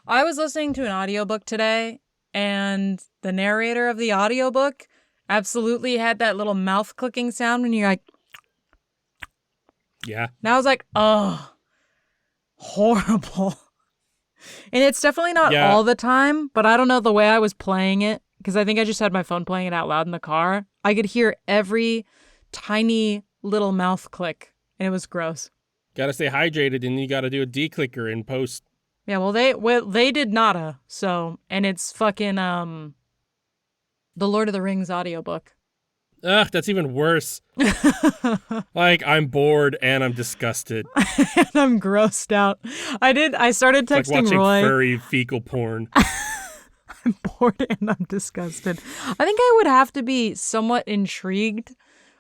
I was listening to an audiobook today, and the narrator of the audiobook absolutely had that little mouth clicking sound when you're like, Yeah. and I was like, oh, horrible. And it's definitely not all the time, but I don't know the way I was playing it, because I think I just had my phone playing it out loud in the car. I could hear every tiny little mouth click, and it was gross. Gotta stay hydrated, and you gotta do a declicker in post. Yeah, well, they did nada, so, and it's fucking, the Lord of the Rings audiobook. Ugh, that's even worse. Like, I'm bored and I'm disgusted. And I'm grossed out. I started texting it's like watching Roy. furry fecal porn. I'm bored and I'm disgusted. I think I would have to be somewhat intrigued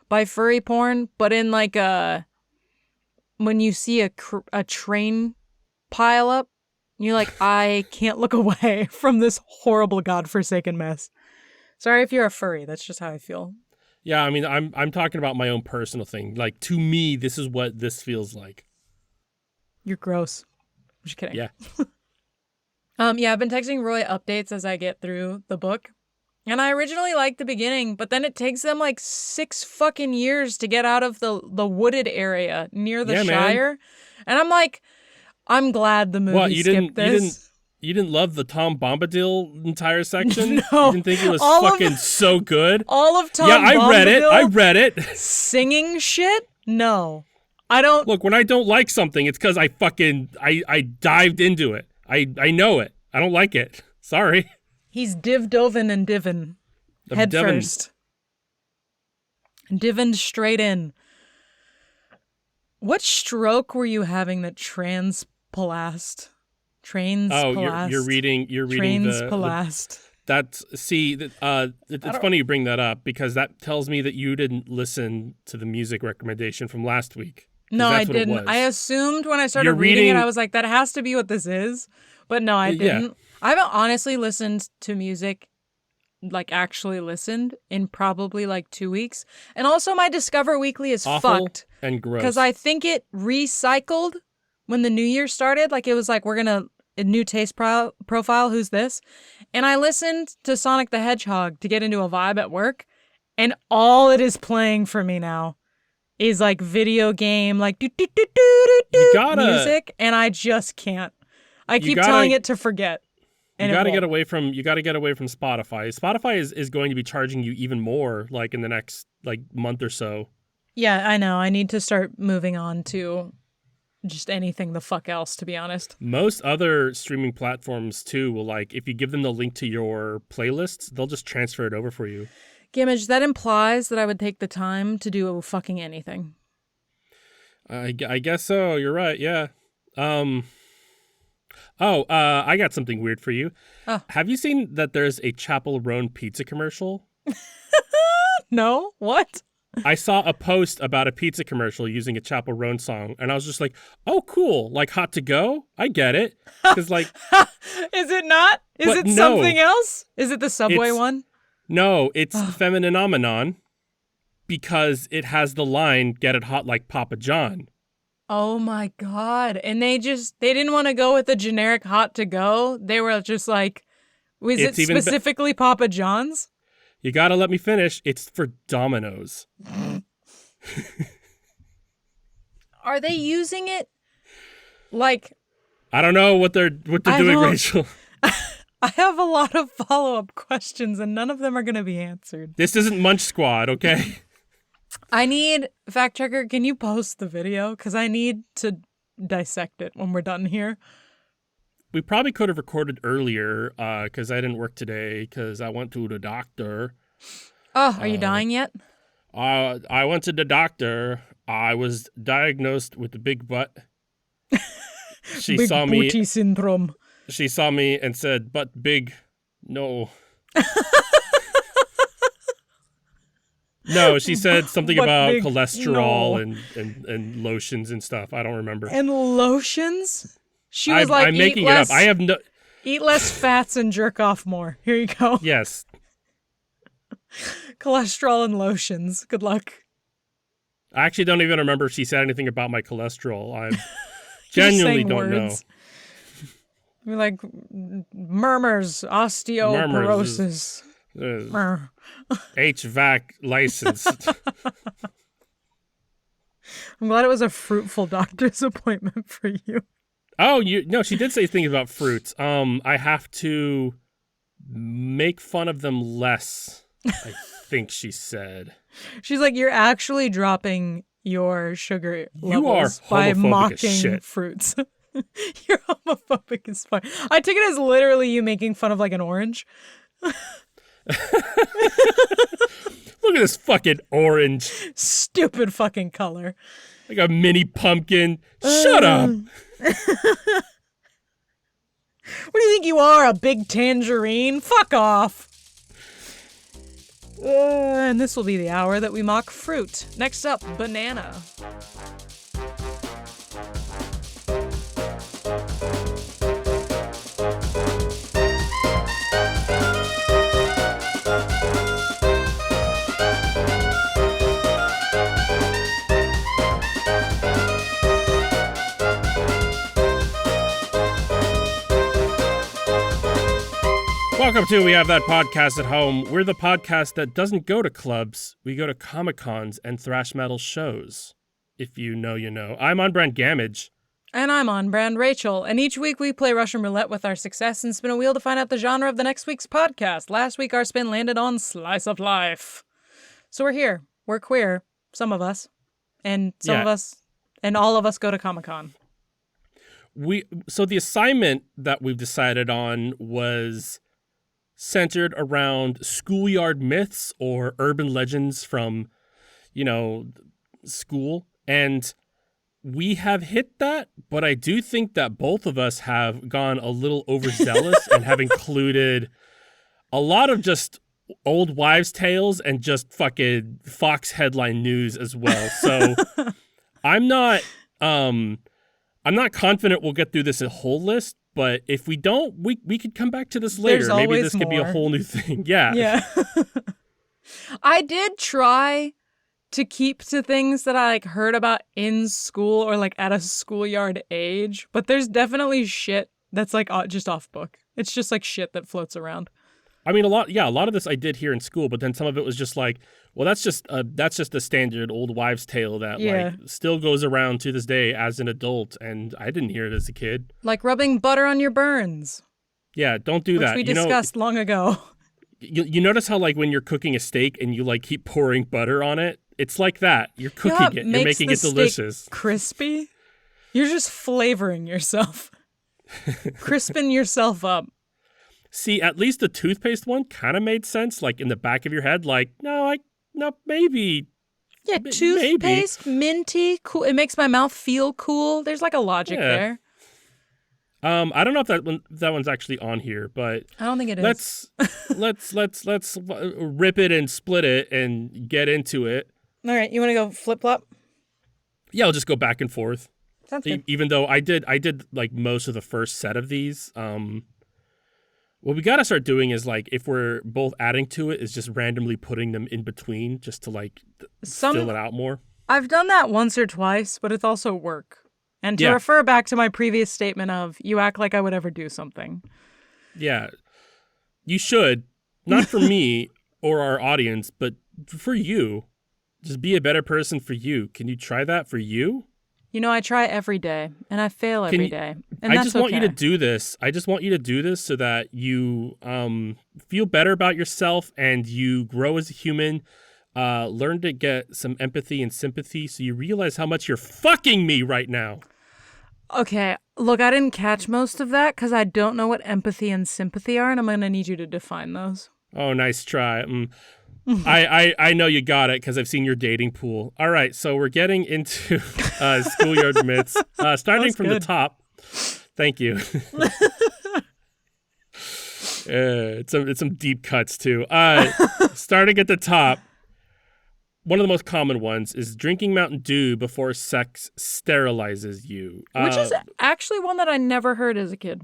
by furry porn, but in like when you see a train pile up, you're like, I can't look away from this horrible godforsaken mess. Sorry if you're a furry. That's just how I feel. Yeah, I mean, I'm talking about my own personal thing. Like, to me, this is what this feels like. You're gross. I'm just kidding. Yeah. Yeah, I've been texting Roy updates as I get through the book. And I originally liked the beginning, but then it takes them like 6 fucking years to get out of the wooded area near the Shire. Man. And I'm like, I'm glad the movie skipped this. You didn't love the Tom Bombadil entire section? No. You didn't think it was fucking so good? All of Tom Bombadil. Yeah, I read it. Singing shit? No. I don't. Look, when I don't like something, it's because I dived into it. I know it. I don't like it. Sorry. He's div-dovin and divin. Head first. Divin straight in. What stroke were you having that transpalast? You're reading Transpalast. It's funny you bring that up, because that tells me that you didn't listen to the music recommendation from last week. No, I didn't. I assumed when I started reading it, I was like, that has to be what this is. But no, I didn't. Yeah. I haven't honestly listened to music, like actually listened, in probably like 2 weeks. And also my Discover Weekly is awful fucked. And gross. Because I think it recycled when the new year started. Like it was like, we're going to, a new taste profile, who's this? And I listened to Sonic the Hedgehog to get into a vibe at work. And all it is playing for me now is like video game, like music. And I just can't. I keep telling it to forget. You got to get away from Spotify. Spotify is going to be charging you even more, like in the next like month or so. Yeah, I know. I need to start moving on to just anything the fuck else, to be honest. Most other streaming platforms too will, like, if you give them the link to your playlists, they'll just transfer it over for you. Gimmage, that implies that I would take the time to do fucking anything. I guess so. You're right. Yeah. I got something weird for you. Oh. Have you seen that there's a Chapel Roan pizza commercial? No? What? I saw a post about a pizza commercial using a Chapel Roan song, and I was just like, oh, cool. Like hot to go? I get it. Because like... Is it not? Is it something else? Is it the Subway one? No, it's Femininomenon, because it has the line, get it hot like Papa John. Oh my God. And they didn't want to go with the generic hot to go. They were just like, was it specifically Papa John's? You gotta let me finish. It's for Domino's. Are they using it? Like, I don't know what they're doing, Rachel. I have a lot of follow-up questions, and none of them are going to be answered. This isn't Munch Squad, okay? I need, fact checker, can you post the video? Because I need to dissect it when we're done here. We probably could have recorded earlier, because I didn't work today, because I went to the doctor. Oh, are you dying yet? I went to the doctor. I was diagnosed with a big butt. She big saw me. Booty syndrome. She saw me and said, "Butt big, no." No, she said something about big, cholesterol and lotions and stuff. I don't remember. And lotions? She was like, I'm making it up. I have no. Eat less fats and jerk off more. Here you go. Yes. Cholesterol and lotions. Good luck. I actually don't even remember if she said anything about my cholesterol. I genuinely don't know. You're like murmurs, osteoporosis. Murr. HVAC license. I'm glad it was a fruitful doctor's appointment for you. Oh, no, she did say things about fruits. I have to make fun of them less, I think she said. She's like, you're actually dropping your sugar You are levels by homophobic mocking as shit. fruits. You're homophobic as fuck. I took it as literally you making fun of like an orange. Look at this fucking orange. Stupid fucking color. Like a mini pumpkin. Shut up. What do you think you are, a big tangerine? Fuck off. And this will be the hour that we mock fruit. Next up, banana. Welcome to We Have That Podcast at Home. We're the podcast that doesn't go to clubs. We go to Comic-Cons and thrash metal shows. If you know, you know. I'm on brand Gamage. And I'm on brand Rachel. And each week we play Russian roulette with our success and spin a wheel to find out the genre of the next week's podcast. Last week our spin landed on Slice of Life. So we're here. We're queer. Some of us. And some of us. And all of us go to Comic-Con. So the assignment that we've decided on was centered around schoolyard myths or urban legends from, school. And we have hit that, but I do think that both of us have gone a little overzealous and have included a lot of just old wives' tales and just fucking Fox headline news as well. So I'm not confident we'll get through this whole list. But if we don't, we could come back to this later. Maybe this could be a whole new thing. Yeah. Yeah. I did try to keep to things that I heard about in school or at a schoolyard age, but there's definitely shit that's just off book. It's just shit that floats around. I mean, a lot of this I did here in school, but then some of it was just that's just a standard old wives' tale that still goes around to this day as an adult, and I didn't hear it as a kid. Like rubbing butter on your burns. Yeah, don't do that. Which we discussed long ago. You notice how when you're cooking a steak and you keep pouring butter on it? It's like that. You're cooking it. You're making it delicious. Crispy? You're just flavoring yourself. Crisping yourself up. See, at least the toothpaste one kind of made sense. In the back of your head, no, maybe. Yeah, toothpaste, minty, cool. It makes my mouth feel cool. There's a logic there. I don't know if that one's actually on here, but I don't think it is. Let's rip it and split it and get into it. All right, you want to go flip flop? Yeah, I'll just go back and forth. Sounds good. Even though I did most of the first set of these. What we got to start doing is if we're both adding to it is just randomly putting them in between just to fill it out more. I've done that once or twice, but it's also work. And to refer back to my previous statement of you act like I would ever do something. Yeah. You should, not for me or our audience, but for you. Just be a better person for you. Can you try that for you? I try every day, and I fail every day. And I just want you to do this. I just want you to do this so that you feel better about yourself and you grow as a human. Learn to get some empathy and sympathy so you realize how much you're fucking me right now. Okay, look, I didn't catch most of that because I don't know what empathy and sympathy are, and I'm going to need you to define those. Oh, nice try. I know you got it because I've seen your dating pool. All right, so we're getting into schoolyard myths, starting from the top. Thank you. It's some deep cuts too. Starting at the top, one of the most common ones is drinking Mountain Dew before sex sterilizes you, which is actually one that I never heard as a kid.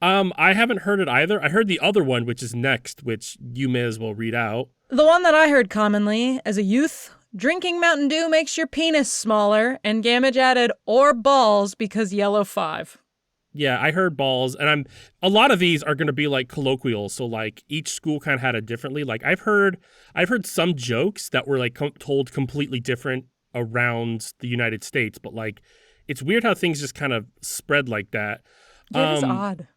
I haven't heard it either. I heard the other one, which is next, which you may as well read out. The one that I heard commonly as a youth, drinking Mountain Dew makes your penis smaller, and Gamage added, or balls, because yellow 5. Yeah, I heard balls, and a lot of these are going to be like colloquial, so like each school kind of had it differently. Like I've heard some jokes that were like told completely different around the United States, but like it's weird how things just kind of spread like that. Yeah, it is Um, odd.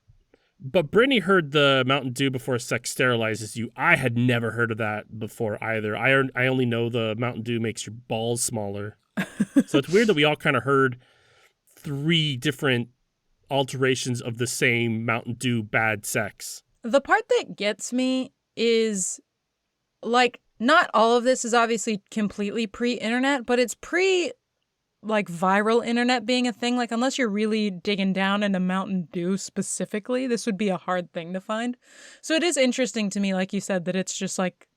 but Brittany heard the Mountain Dew before sex sterilizes you. I had never heard of that before either. I only know the Mountain Dew makes your balls smaller. So it's weird that we all kind of heard three different alterations of the same Mountain Dew bad sex. The part that gets me is, like, not all of this is obviously completely pre-internet, but it's like viral internet being a thing. Like, unless you're really digging down into Mountain Dew specifically, this would be a hard thing to find. So it is interesting to me, like you said, that it's just like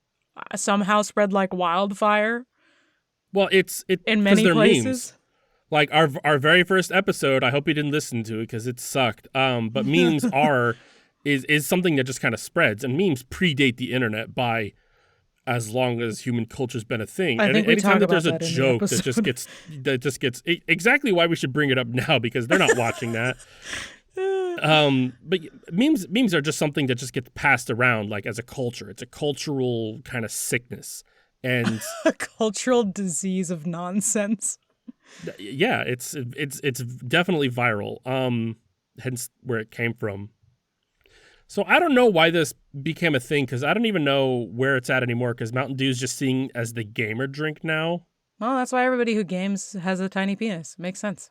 somehow spread like wildfire. Well, it's in many places. Memes. Like our very first episode, I hope you didn't listen to it because it sucked. But memes is something that just kind of spreads, and memes predate the internet by as long as human culture's been a thing. I think we anytime talk that there's about a that in the joke episode. that just gets exactly why we should bring it up now, because they're not watching that. But memes are just something that just gets passed around like as a culture. It's a cultural kind of sickness, and A cultural disease of nonsense. yeah, it's definitely viral. Hence where it came from. So I don't know why this became a thing, because I don't even know where it's at anymore, because Mountain Dew is just seen as the gamer drink now. Well, that's why everybody who games has a tiny penis. Makes sense.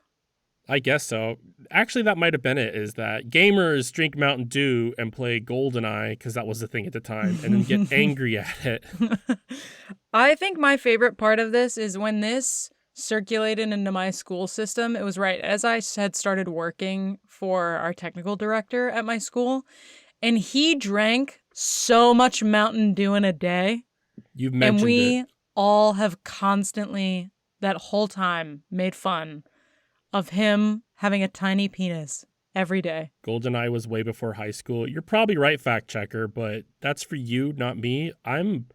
I guess so. Actually, that might have been it, is that gamers drink Mountain Dew and play GoldenEye, because that was the thing at the time, and then get angry at it. I think my favorite part of this is when this circulated into my school system. It was right as I had started working for our technical director at my school, and he drank so much Mountain Dew in a day. You've mentioned it. And we it. all have constantly, that whole time, made fun of him having a tiny penis every day. GoldenEye was way before high school. You're probably right, fact checker, but that's for you, not me. I'm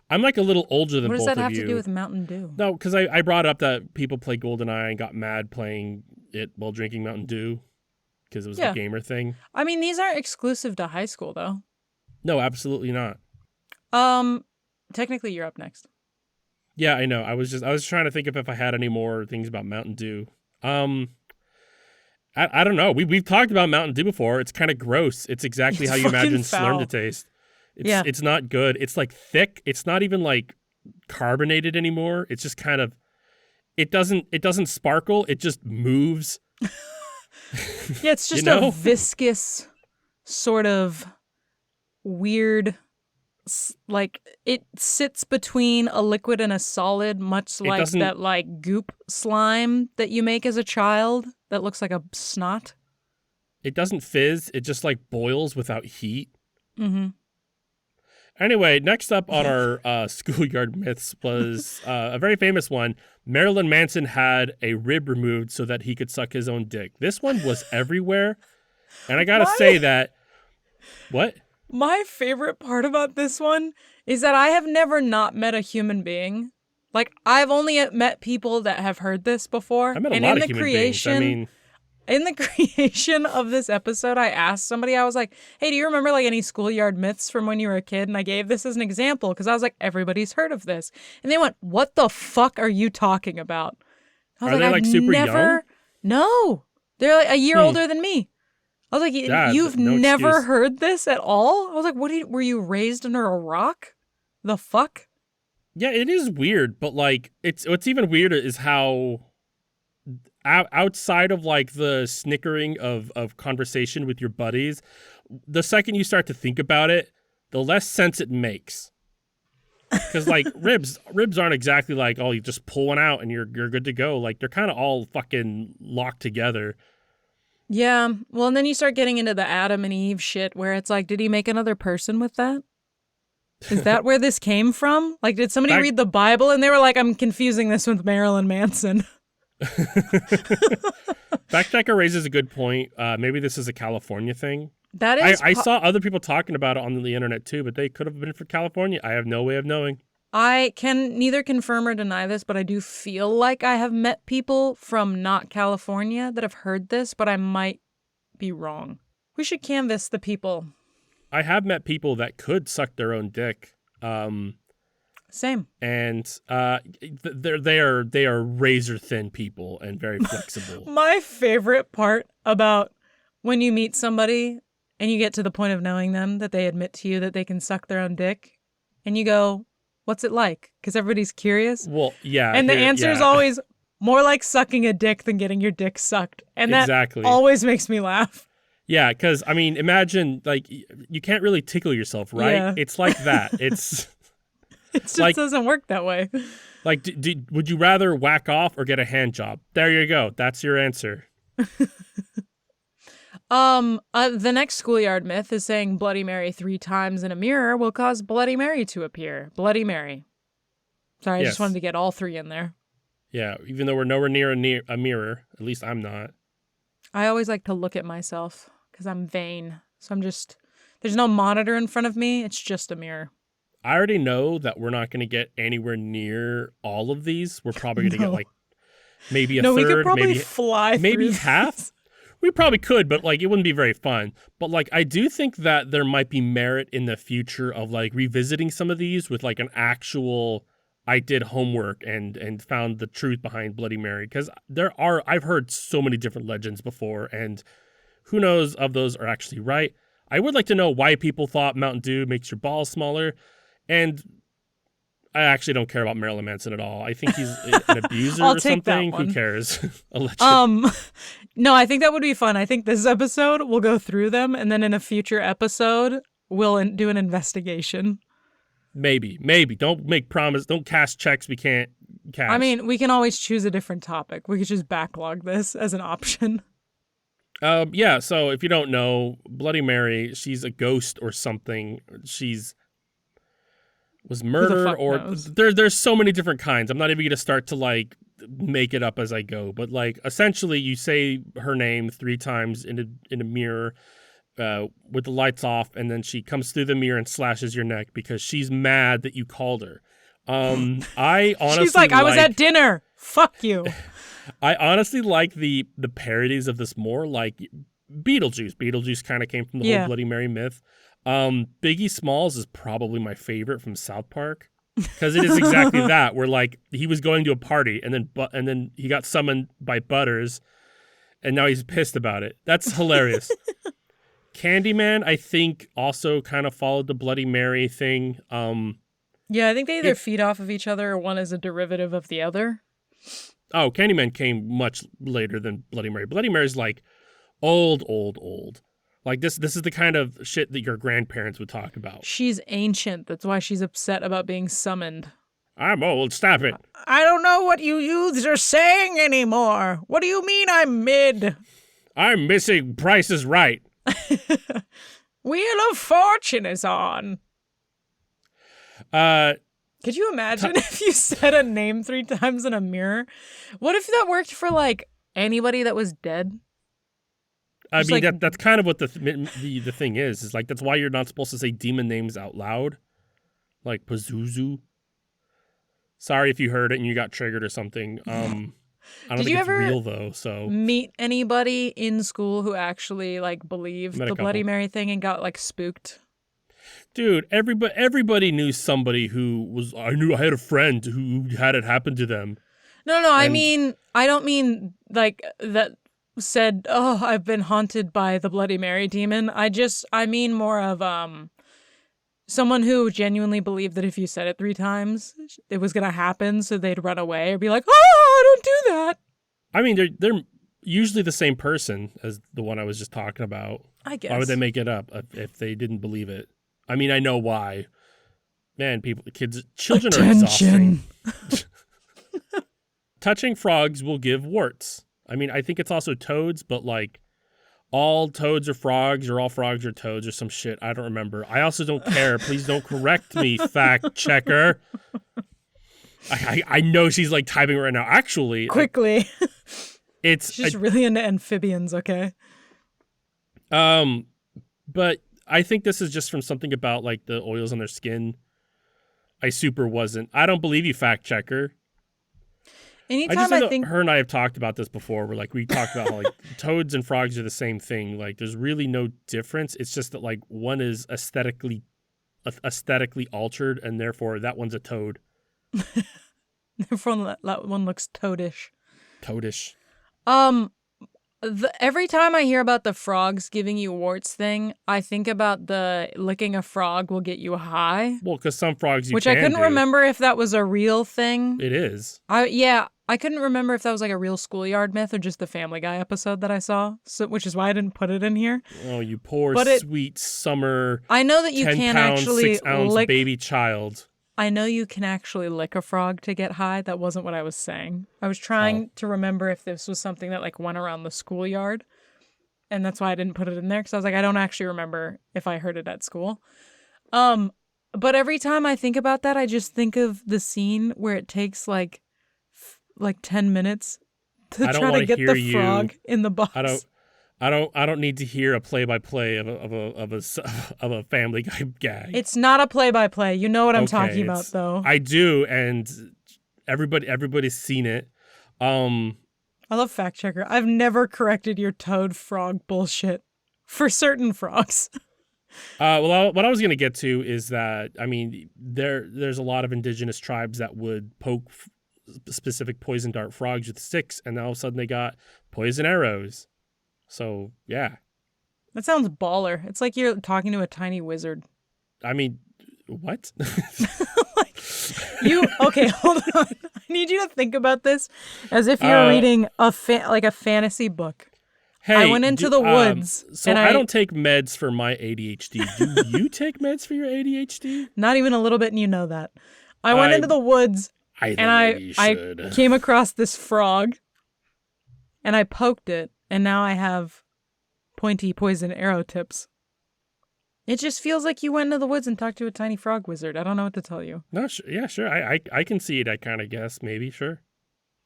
like a little older than both of you. What does that have to do with Mountain Dew? No, because I brought up that people play GoldenEye and got mad playing it while drinking Mountain Dew because it was a gamer thing. I mean, these aren't exclusive to high school, though. No, absolutely not. Technically, you're up next. Yeah, I know. I was trying to think if I had any more things about Mountain Dew. I don't know. We've talked about Mountain Dew before. It's kind of gross. It's exactly It's how you imagine foul. Slurm to taste. It's not good. It's like thick. It's not even like carbonated anymore. It's just kind of, it doesn't sparkle. It just moves. Yeah, it's just a viscous sort of weird, like it sits between a liquid and a solid, much like that like goop slime that you make as a child that looks like a snot. It doesn't fizz. It just like boils without heat. Mm-hmm. Anyway, next up on our schoolyard myths was a very famous one. Marilyn Manson had a rib removed so that he could suck his own dick. This one was everywhere. And I got to say that... What? My favorite part about this one is that I have never not met a human being. Like, I've only met people that have heard this before. I met a lot of human beings. I mean... In the creation of this episode, I asked somebody, I was like, hey, do you remember like any schoolyard myths from when you were a kid? And I gave this as an example because I was like, everybody's heard of this. And they went, what the fuck are you talking about? I was Are they like super young? No, they're like a year older than me. I was like, you've never excuse. heard this at all? I was like, were you raised under a rock? The fuck? Yeah, it is weird, but like, what's even weirder is how... outside of like the snickering of conversation with your buddies, the second you start to think about it, the less sense it makes. Because like ribs aren't exactly like, oh, you just pull one out and you're good to go. Like they're kind of all fucking locked together. Yeah. Well, and then you start getting into the Adam and Eve shit where it's like, did he make another person with that? Is that where this came from? Like, did somebody read the Bible and they were like, I'm confusing this with Marilyn Manson? Fact checker raises a good point. Maybe this is a California thing. That is. I saw other people talking about it on the internet too, but they could have been for California. I have no way of knowing. I can neither confirm or deny this, but I do feel like I have met people from not California that have heard this, but I might be wrong. We should canvass the people. I have met people that could suck their own dick. Same. And they are razor thin people and very flexible. My favorite part about when you meet somebody and you get to the point of knowing them, that they admit to you that they can suck their own dick, and you go, what's it like? Because everybody's curious. Well, yeah. And the answer is always more like sucking a dick than getting your dick sucked. And that always makes me laugh. Yeah, because, I mean, imagine, like, you can't really tickle yourself, right? Yeah. It's like that. It just like, doesn't work that way. Like, would you rather whack off or get a hand job? There you go. That's your answer. The next Schoolyard myth is saying Bloody Mary 3 times in a mirror will cause Bloody Mary to appear. Bloody Mary. Sorry, I just wanted to get all 3 in there. Yeah, even though we're nowhere near a mirror. At least I'm not. I always like to look at myself because I'm vain. So there's no monitor in front of me. It's just a mirror. I already know that we're not going to get anywhere near all of these. We're probably going to get like maybe a third. We could probably fly maybe through half. We probably could, but like it wouldn't be very fun. But like I do think that there might be merit in the future of like revisiting some of these with like an actual I did homework and found the truth behind Bloody Mary, because I've heard so many different legends before, and who knows of those are actually right. I would like to know why people thought Mountain Dew makes your balls smaller, and I actually don't care about Marilyn Manson at all. I think he's an abuser or something. Who cares? No, I think that would be fun. I think this episode we'll go through them, and then in a future episode we'll do an investigation. Maybe. Don't make promise. Don't cash checks we can't cash. I mean, we can always choose a different topic. We could just backlog this as an option. Yeah. So if you don't know, Bloody Mary, she's a ghost or something. Was murdered, or there's so many different kinds. I'm not even gonna start to like make it up as I go, but like essentially you say her name 3 times in a mirror with the lights off, and then she comes through the mirror and slashes your neck because she's mad that you called her. I honestly she's like, I was at dinner. Fuck you. I honestly like the parodies of this more, like Beetlejuice. Beetlejuice kind of came from the whole Bloody Mary myth. Biggie Smalls is probably my favorite from South Park, because it is exactly that, where like he was going to a party and then he got summoned by Butters, and now he's pissed about it. That's hilarious. Candyman, I think, also kind of followed the Bloody Mary thing. Yeah, I think they either feed off of each other or one is a derivative of the other. Oh, Candyman came much later than Bloody Mary. Bloody Mary's like old. Like this is the kind of shit that your grandparents would talk about. She's ancient. That's why she's upset about being summoned. I'm old. Stop it. I don't know what you youths are saying anymore. What do you mean I'm mid? I'm missing Price is Right. Wheel of Fortune is on. Could you imagine if you said a name 3 times in a mirror? What if that worked for like anybody that was dead? I mean, like, that's kind of what the thing is like, that's why you're not supposed to say demon names out loud, like Pazuzu. Sorry if you heard it and you got triggered or something. I don't think it's real though. So meet anybody in school who actually like believed the Bloody Mary thing and got like spooked? Dude, everybody knew somebody who was. I had a friend who had it happen to them. No, I don't mean like that. Said, oh, I've been haunted by the Bloody Mary demon. I mean more of someone who genuinely believed that if you said it 3 times, it was gonna happen, so they'd run away or be like, oh, don't do that. I mean, they're usually the same person as the one I was just talking about. I guess. Why would they make it up if they didn't believe it? I mean, I know why. Man, children are exhausting. Touching frogs will give warts. I mean, I think it's also toads, but like all toads are frogs or all frogs are toads or some shit. I don't remember. I also don't care. Please don't correct me, fact checker. I know she's like typing right now. Actually. Quickly. She's really into amphibians, okay? But I think this is just from something about like the oils on their skin. I super wasn't. I don't believe you, fact checker. Anytime I think her and I have talked about this before. Where like we talked about how like toads and frogs are the same thing. Like there's really no difference. It's just that like one is aesthetically altered, and therefore that one's a toad. therefore that one looks toadish. Toadish. Every time I hear about the frogs giving you warts thing, I think about the licking a frog will get you high. Well, because some frogs which I couldn't remember if that was a real thing. It is. I couldn't remember if that was like a real Schoolyard myth or just the Family Guy episode that I saw, which is why I didn't put it in here. Oh, you poor sweet summer. I know that you 10 can pound, actually 6 ounce lick baby child. I know you can actually lick a frog to get high. That wasn't what I was saying. I was trying to remember if this was something that like went around the schoolyard. And that's why I didn't put it in there. Because I was like, I don't actually remember if I heard it at school. But every time I think about that, I just think of the scene where it takes like 10 minutes to try to get the frog in the box. I don't need to hear a play-by-play of a Family Guy gag. It's not a play-by-play. You know what I'm talking about, though. I do, and everybody's seen it. I love Fact Checker. I've never corrected your toad frog bullshit for certain frogs. Well, what I was going to get to is that, I mean, there's a lot of indigenous tribes that would poke specific poison dart frogs with sticks, and now all of a sudden they got poison arrows. So, yeah. That sounds baller. It's like you're talking to a tiny wizard. I mean, what? Okay, hold on. I need you to think about this as if you're reading a fantasy book. Hey, I went into the woods. So I don't take meds for my ADHD. Do you take meds for your ADHD? Not even a little bit, and you know that. I went into the woods, I came across this frog, and I poked it, and now I have pointy poison arrow tips. It just feels like you went into the woods and talked to a tiny frog wizard. I don't know what to tell you. No, yeah, sure. I can see it. I kind of guess, maybe, sure.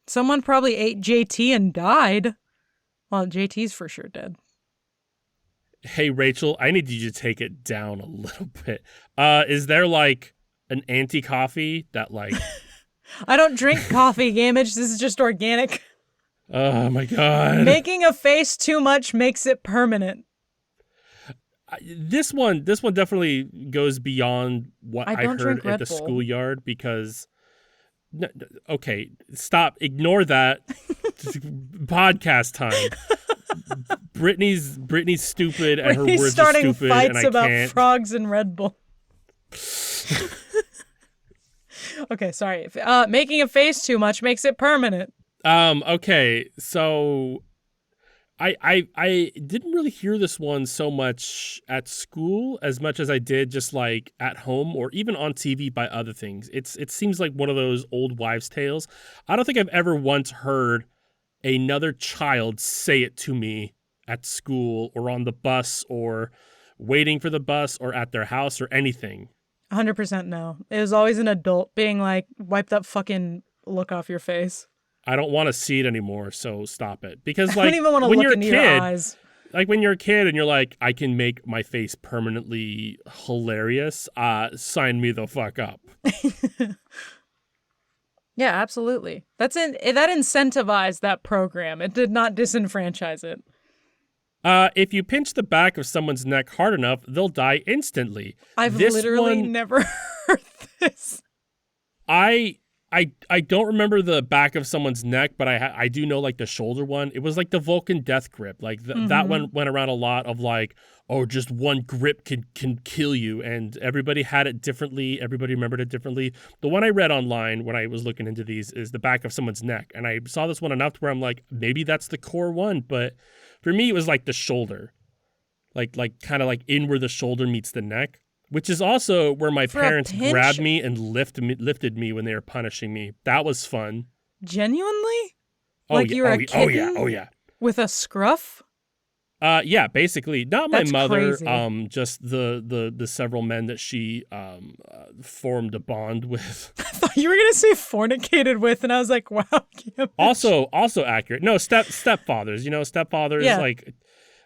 Someone probably ate JT and died. Well, JT's for sure dead. Hey, Rachel, I need you to take it down a little bit. Is there like an anti-coffee that like... I don't drink coffee, Gamage. This is just organic. Oh my God. Making a face too much makes it permanent. This one definitely goes beyond what I heard at the schoolyard because... Okay, stop. Ignore that. Podcast time. Brittany's stupid and her words are stupid. Fights and I about can't. Frogs and Red Bull. Okay, sorry. Making a face too much makes it permanent. Okay, so I didn't really hear this one so much at school as much as I did just like at home or even on TV by other things. It seems like one of those old wives' tales. I don't think I've ever once heard another child say it to me at school or on the bus or waiting for the bus or at their house or anything. 100% no. It was always an adult being like, wipe that fucking look off your face. I don't want to see it anymore, so stop it. Because like I don't even want to look into your eyes. Like when you're a kid and you're like, I can make my face permanently hilarious, sign me the fuck up. Yeah, absolutely. That incentivized that program. It did not disenfranchise it. If you pinch the back of someone's neck hard enough, they'll die instantly. I've literally never heard this. I don't remember the back of someone's neck, but I do know like the shoulder one. It was like the Vulcan death grip. Like that one went around a lot of like, oh, just one grip can kill you. And everybody had it differently. Everybody remembered it differently. The one I read online when I was looking into these is the back of someone's neck. And I saw this one enough to where I'm like, maybe that's the core one. But for me, it was like the shoulder. Like kind of like in where the shoulder meets the neck. Which is also where my parents grabbed me and lifted me when they were punishing me. That was fun. Genuinely? You were a kitten? Oh yeah. With a scruff? Yeah, basically. Not my mother, crazy. just the several men that she formed a bond with. I thought you were gonna say fornicated with, and I was like, wow. Also accurate. No, stepfathers. Stepfathers, yeah.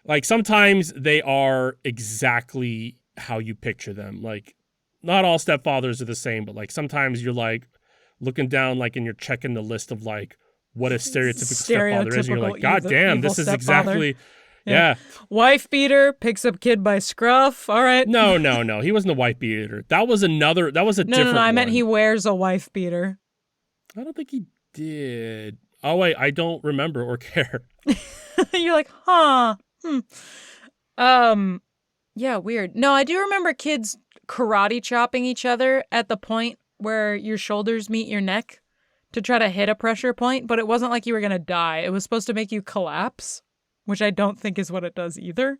like sometimes they are exactly how you picture them. Like not all stepfathers are the same, but like sometimes you're like looking down like and you're checking the list of like what a stereotypical stepfather is. And you're like, God Stereotypical damn, evil this is stepfather. exactly, yeah. Wife beater, picks up kid by scruff. All right. No. He wasn't a wife beater. That was a different No. I meant one. he wears a wife beater. I don't think he did. Oh, wait, I don't remember or care. You're like, huh. Yeah, weird. No, I do remember kids karate chopping each other at the point where your shoulders meet your neck to try to hit a pressure point, but it wasn't like you were going to die. It was supposed to make you collapse, which I don't think is what it does either.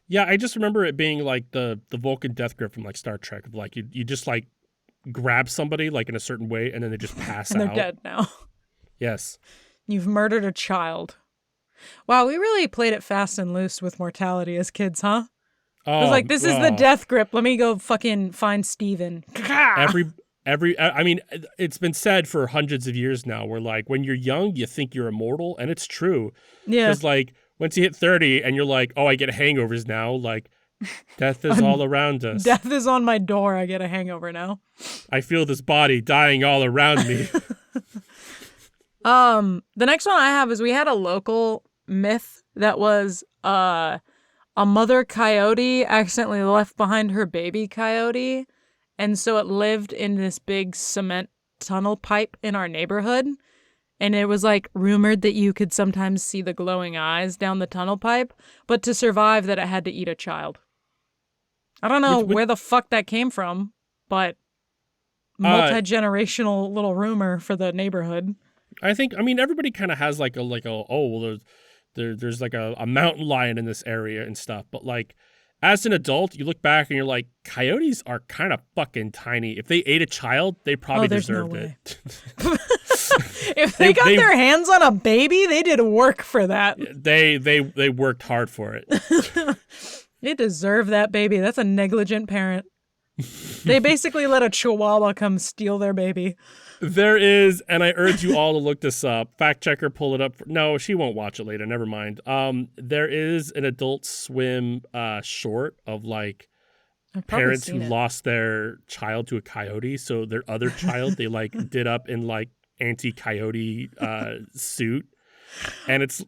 Yeah, I just remember it being like the Vulcan death grip from like Star Trek. Like you just like grab somebody like in a certain way and then they just pass And out. they're dead now. Yes. You've murdered a child. Wow, we really played it fast and loose with mortality as kids, huh? It was like, this is the death grip. Let me go fucking find Steven. I mean, it's been said for hundreds of years now where like when you're young, you think you're immortal, and it's true. Yeah. Because like once you hit 30 and you're like, oh, I get hangovers now, like death is all around us. Death is on my door. I get a hangover now. I feel this body dying all around me. The next one I have is we had a local myth that was a mother coyote accidentally left behind her baby coyote, and so it lived in this big cement tunnel pipe in our neighborhood, and it was like rumored that you could sometimes see the glowing eyes down the tunnel pipe, but to survive that it had to eat a child. I don't know where the fuck that came from, but multi-generational little rumor for the neighborhood. I mean, everybody kind of has like a oh, well, there's like a mountain lion in this area and stuff. But like, as an adult, you look back and you're like, coyotes are kind of fucking tiny. If they ate a child, they probably deserved it. If they got their hands on a baby, they did work for that. They worked hard for it. They deserve that baby. That's a negligent parent. They basically let a chihuahua come steal their baby. There is, and I urge you all to look this up. Fact checker, pull it up. No, she won't watch it later. Never mind. There is an Adult Swim short of like parents who lost their child to a coyote. So their other child, they like did up in like anti-coyote suit, and it's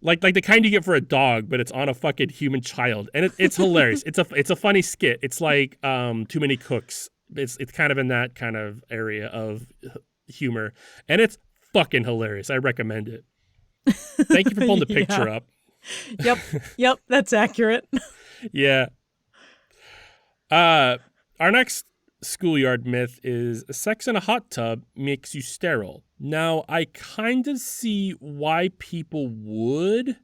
like the kind you get for a dog, but it's on a fucking human child, and it's hilarious. It's a funny skit. It's like Too Many Cooks. It's kind of in that kind of area of humor, and it's fucking hilarious. I recommend it. Thank you for pulling the picture up. Yep, that's accurate. Yeah. Our next schoolyard myth is sex in a hot tub makes you sterile. Now, I kind of see why people would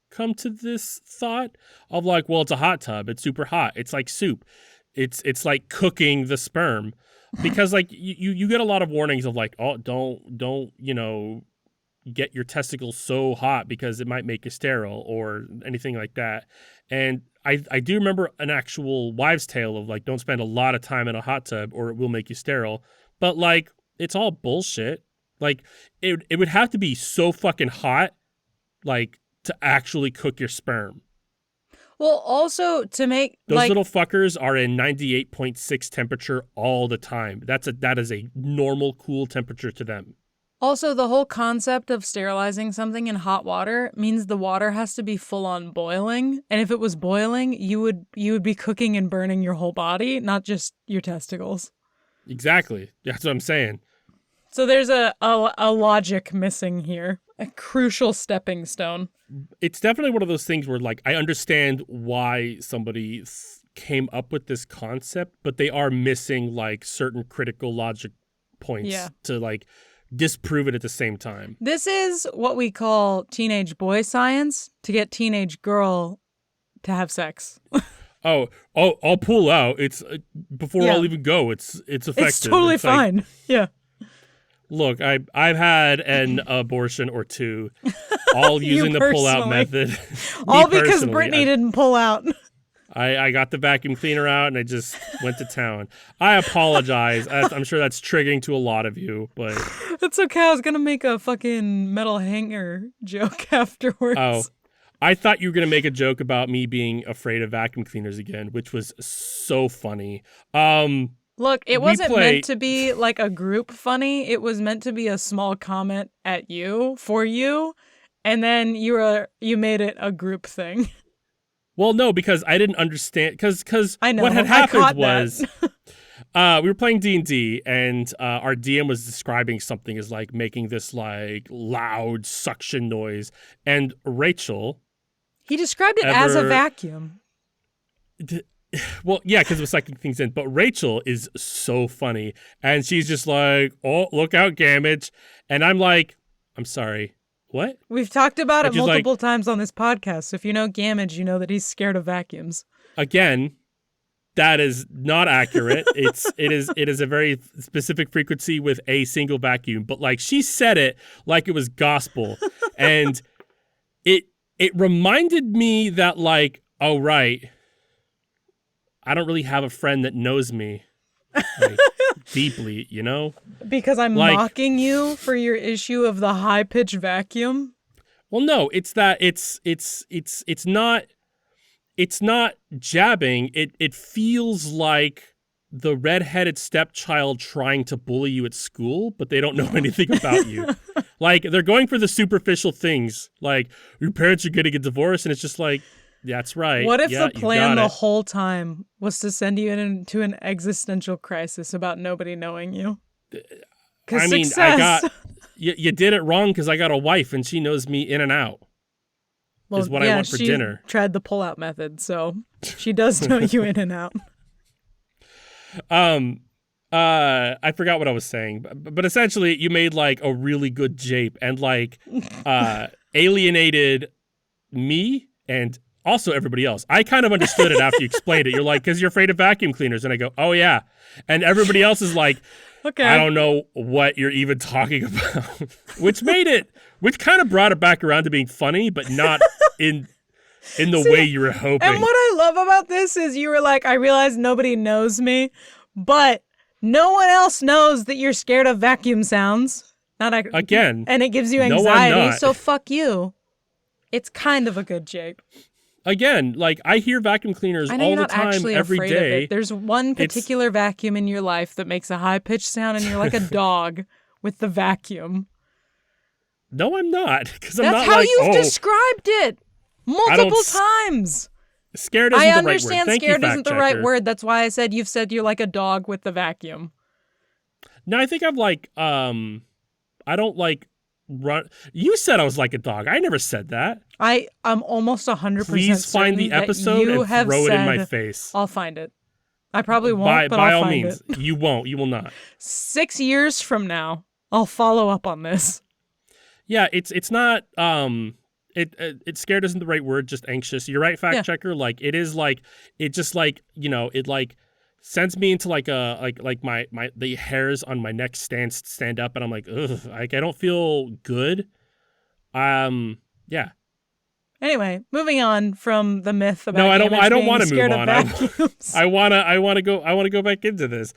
come to this thought of like, well, it's a hot tub. It's super hot. It's like soup. It's like cooking the sperm, because like you get a lot of warnings of like, oh, don't get your testicles so hot because it might make you sterile or anything like that. And I do remember an actual wives' tale of like, don't spend a lot of time in a hot tub or it will make you sterile. But like, it's all bullshit. Like it would have to be so fucking hot, like to actually cook your sperm. Well, also to make those little fuckers are in 98.6 temperature all the time. That is a normal cool temperature to them. Also, the whole concept of sterilizing something in hot water means the water has to be full on boiling, and if it was boiling, you would be cooking and burning your whole body, not just your testicles. Exactly. That's what I'm saying. So there's a logic missing here, a crucial stepping stone. It's definitely one of those things where, like, I understand why somebody came up with this concept, but they are missing, like, certain critical logic points to, like, disprove it at the same time. This is what we call teenage boy science to get teenage girl to have sex. I'll pull out. It's before I'll even go. It's effective. It's totally fine. Like, yeah. Look, I've had an abortion or two, all using the pull-out method. All because Brittany didn't pull out. I got the vacuum cleaner out and I just went to town. I apologize. I'm sure that's triggering to a lot of you, but it's okay. I was gonna make a fucking metal hanger joke afterwards. Oh, I thought you were gonna make a joke about me being afraid of vacuum cleaners again, which was so funny. Look, it we wasn't play. meant to be like a group funny. It was meant to be a small comment at you for you, and then you made it a group thing. Well, no, because I didn't understand. Because I know. what had I happened caught was that. we were playing D&D, and our DM was describing something as like making this like loud suction noise, and Rachel. He described it as a vacuum. Well, yeah, because it was sucking things in. But Rachel is so funny, and she's just like, "Oh, look out, Gamage!" And I'm like, "I'm sorry, what?" We've talked about And it she's like, multiple times on this podcast. So if you know Gamage, you know that he's scared of vacuums. again, that is not accurate. It is a very specific frequency with a single vacuum. But like she said it like it was gospel, and it reminded me that like, oh right. I don't really have a friend that knows me like, deeply, you know? Because I'm like, mocking you for your issue of the high-pitched vacuum? Well, no, it's that it's not jabbing. It feels like the redheaded stepchild trying to bully you at school, but they don't know anything about you. Like they're going for the superficial things, like your parents are getting a divorce, and it's just like, that's right. What if yeah, the plan the whole time was to send you into an existential crisis about nobody knowing you? I mean, success. You did it wrong because I got a wife and she knows me in and out. Well, is what I want for dinner. Tried the pull-out method, so she does know you in and out. I forgot what I was saying, but essentially you made like a really good jape and like alienated me and also everybody else. I kind of understood it after you explained it. You're like, because you're afraid of vacuum cleaners. And I go, oh yeah. And everybody else is like, okay, I don't know what you're even talking about. which kind of brought it back around to being funny, but not in the way you were hoping. And what I love about this is you were like, I realize nobody knows me, but no one else knows that you're scared of vacuum sounds. Again. And it gives you anxiety, so fuck you. It's kind of a good jape. Again, like I hear vacuum cleaners all the time, every day. There's one particular vacuum in your life that makes a high-pitched sound, and you're like a dog with the vacuum. No, I'm not. Because I'm That's not how like, you've described it multiple times. Scared isn't the right word. I understand scared isn't the right word. That's why I said you've said you're like a dog with the vacuum. No, I think I'm like, I don't like run. You said I was like a dog. I never said that. I'm almost 100% Please find the episode and throw it in my face. I'll find it. I probably won't, but by I'll all find means. it. You won't. You will not. 6 years from now, I'll follow up on this. Yeah, it's not. It scared isn't the right word. Just anxious. You're right, fact checker. Like it is like it just like it like sends me into like a like my the hairs on my neck stand up, and I'm like, ugh, like I don't feel good. Yeah. Anyway, moving on from the myth about I don't want to move on. I want to go back into this.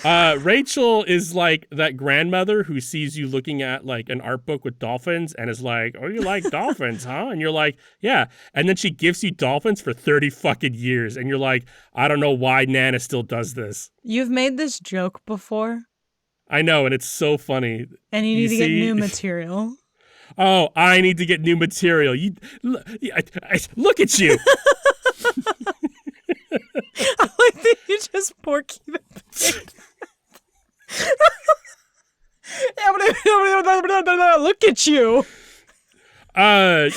Rachel is like that grandmother who sees you looking at like an art book with dolphins and is like, "Oh, you like dolphins, huh?" And you're like, "Yeah." And then she gives you dolphins for 30 fucking years, and you're like, "I don't know why Nana still does this." You've made this joke before. I know, and it's so funny. And you need to get new material. Oh, I need to get new material. Look at you. I like that you just Porky the Pig. Look at you. Fuck.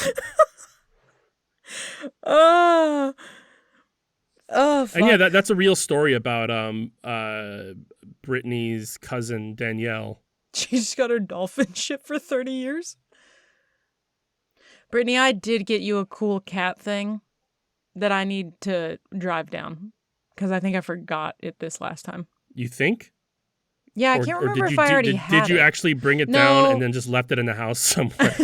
And yeah, that's a real story about Brittany's cousin Danielle. She just got her dolphin shit for 30 years. Brittany, I did get you a cool cat thing that I need to drive down because I think I forgot it this last time. You think? Yeah, I can't remember if I already had it. Did you actually bring it down and then just left it in the house somewhere?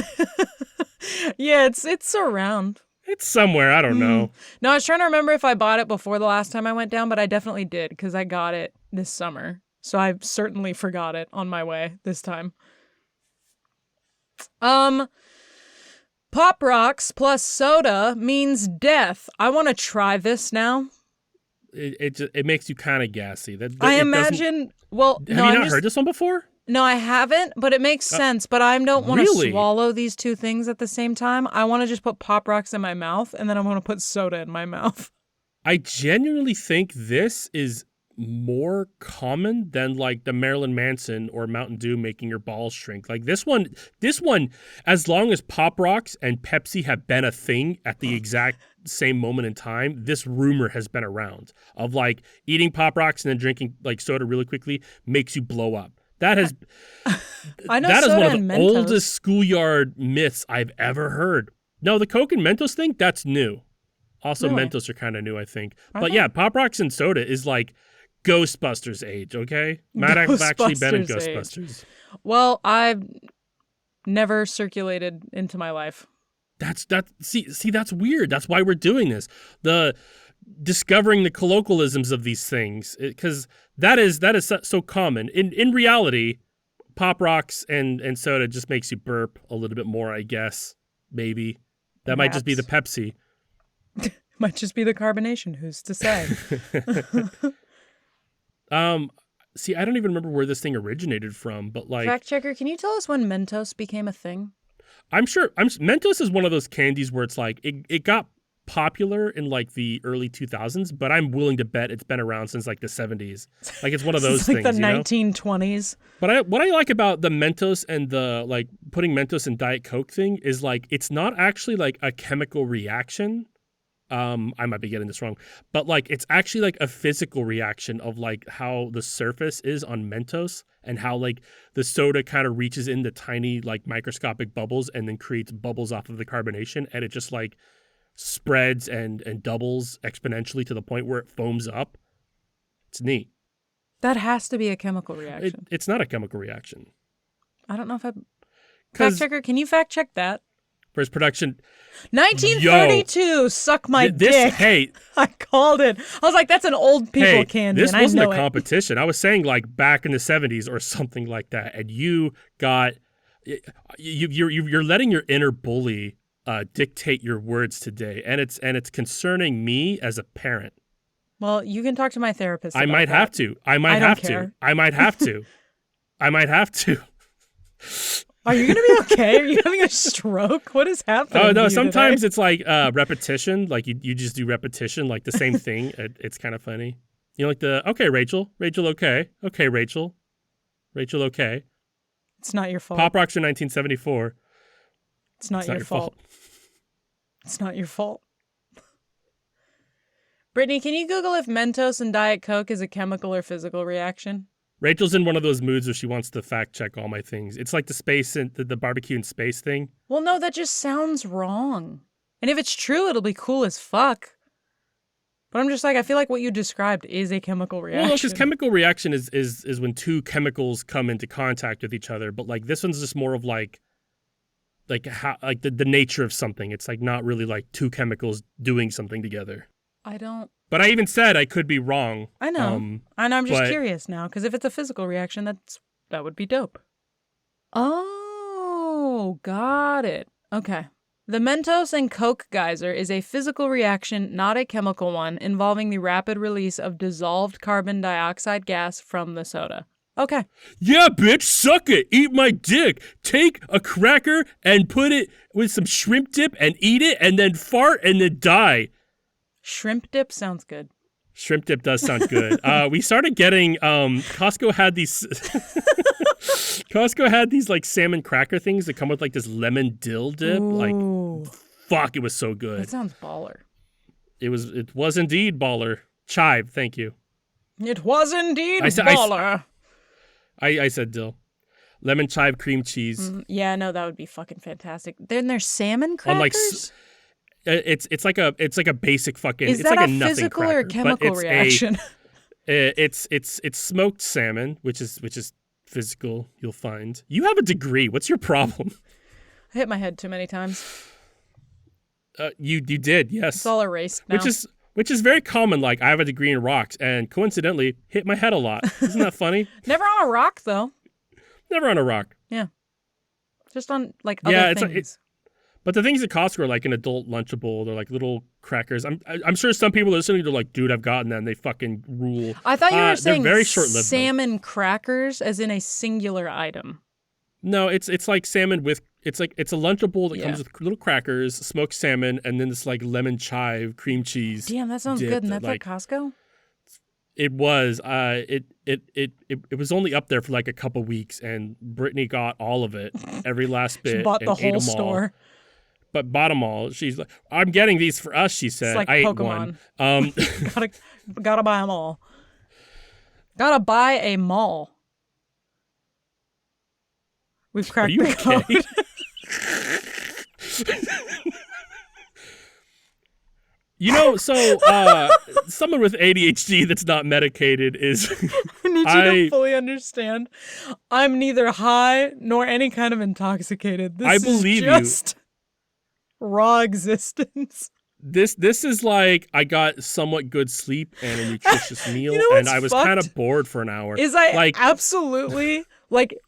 Yeah, it's around. It's somewhere. I don't know. No, I was trying to remember if I bought it before the last time I went down, but I definitely did because I got it this summer. So I certainly forgot it on my way this time. Pop rocks plus soda means death. I want to try this now. it makes you kind of gassy. I imagine. Well, have you not heard this one before? No, I haven't, but it makes sense. But I don't want to Really? swallow these two things at the same time. I want to just put Pop Rocks in my mouth, and then I want to put soda in my mouth. I genuinely think this is more common than like the Marilyn Manson or Mountain Dew making your balls shrink. Like this one, as long as Pop Rocks and Pepsi have been a thing at the exact same moment in time, this rumor has been around of like eating Pop Rocks and then drinking like soda really quickly makes you blow up. That has I know that is soda one of and the Mentos. oldest schoolyard myths I've ever heard. No, the Coke and Mentos thing, that's new. Also, Really? Mentos are kind of new, I think. Are But they? yeah, Pop Rocks and soda is like Ghostbusters age, okay? Might have actually been in Ghostbusters age. Ghostbusters. Well, I've never circulated into my life. See, that's weird. That's why we're doing this. The discovering the colloquialisms of these things, because that is so common. In reality, Pop Rocks and soda just makes you burp a little bit more, I guess. Maybe that might just be the Pepsi. Might just be the carbonation. Who's to say? See, I don't even remember where this thing originated from, but like, Fact checker, can you tell us when Mentos became a thing? I'm sure Mentos is one of those candies where it's like it got popular in like the early 2000s, but I'm willing to bet it's been around since like the 70s. Like it's one of those like things, the 1920s. But what I like about the Mentos and the like putting Mentos in Diet Coke thing is like it's not actually like a chemical reaction. I might be getting this wrong, but like it's actually like a physical reaction of like how the surface is on Mentos and how like the soda kind of reaches into tiny like microscopic bubbles and then creates bubbles off of the carbonation, and it just like spreads and doubles exponentially to the point where it foams up. It's neat. That has to be a chemical reaction. It's not a chemical reaction. I don't know if I... Fact checker, can you fact check that? First production... 1932, suck my dick. Hey, I called it. I was like, that's an old people candy. This and wasn't I know a competition. I was saying like back in the 70s or something like that. And you got... You're letting your inner bully dictate your words today. And it's concerning me as a parent. Well, you can talk to my therapist about I might have to. I might have to. I might have to. I might have to. Are you going to be okay? Are you having a stroke? What is happening? Oh, no. to you Sometimes today? it's like repetition. Like you just do repetition, like the same thing. It's kind of funny. You know, like okay, Rachel, okay. Okay, Rachel, okay. It's not your fault. Pop Rocks are 1974. It's not your fault. It's not your fault. Brittany, can you Google if Mentos and Diet Coke is a chemical or physical reaction? Rachel's in one of those moods where she wants to fact check all my things. It's like the space and the barbecue in space thing. Well, no, that just sounds wrong. And if it's true, it'll be cool as fuck. But I'm just like, I feel like what you described is a chemical reaction. Well, no, because chemical reaction is when two chemicals come into contact with each other. But like this one's just more of like how like the nature of something. It's like not really like two chemicals doing something together. I don't. But I even said I could be wrong. I know. And I'm just curious now, because if it's a physical reaction, that would be dope. Oh, got it. Okay. The Mentos and Coke geyser is a physical reaction, not a chemical one, involving the rapid release of dissolved carbon dioxide gas from the soda. Okay. Yeah, bitch, suck it. Eat my dick. Take a cracker and put it with some shrimp dip and eat it and then fart and then die. Shrimp dip sounds good. Shrimp dip does sound good. We started getting Costco had these like salmon cracker things that come with like this lemon dill dip. Ooh. Like fuck, it was so good. That sounds baller. It was indeed baller. Chive, thank you. It was indeed baller. I said dill. Lemon chive cream cheese. Yeah, no, that would be fucking fantastic. Then there's salmon crackers? It's like a basic fucking. Is it's that like a nothing physical cracker, or chemical but reaction? It's smoked salmon, which is physical. You'll find you have a degree. What's your problem? I hit my head too many times. You did, yes. It's all erased now. Which is very common. Like I have a degree in rocks, and coincidentally hit my head a lot. Isn't that funny? Never on a rock though. Never on a rock. Yeah, just on like other things. But the things at Costco are like an adult Lunchable. They're like little crackers. I'm sure some people listening are like, dude, I've gotten that and they fucking rule. I thought you were They're saying very short-lived, salmon crackers as in a singular item. No, it's like salmon with it's a Lunchable that comes with little crackers, smoked salmon, and then this like lemon chive cream cheese. Damn, that sounds good. And that's at Costco? It was. It was only up there for like a couple weeks, and Brittany got all of it, every last bit. She bought the and ate whole them all. store. But bought them all. She's like, I'm getting these for us, she said. It's like I Pokemon. ate one. Gotta buy them all. Gotta buy a mall. We've cracked the code. You know, so someone with ADHD that's not medicated is... I need you to fully understand. I'm neither high nor any kind of intoxicated. This I believe is just raw existence. This is like I got somewhat good sleep and a nutritious meal, you know and I was kind of bored for an hour. I absolutely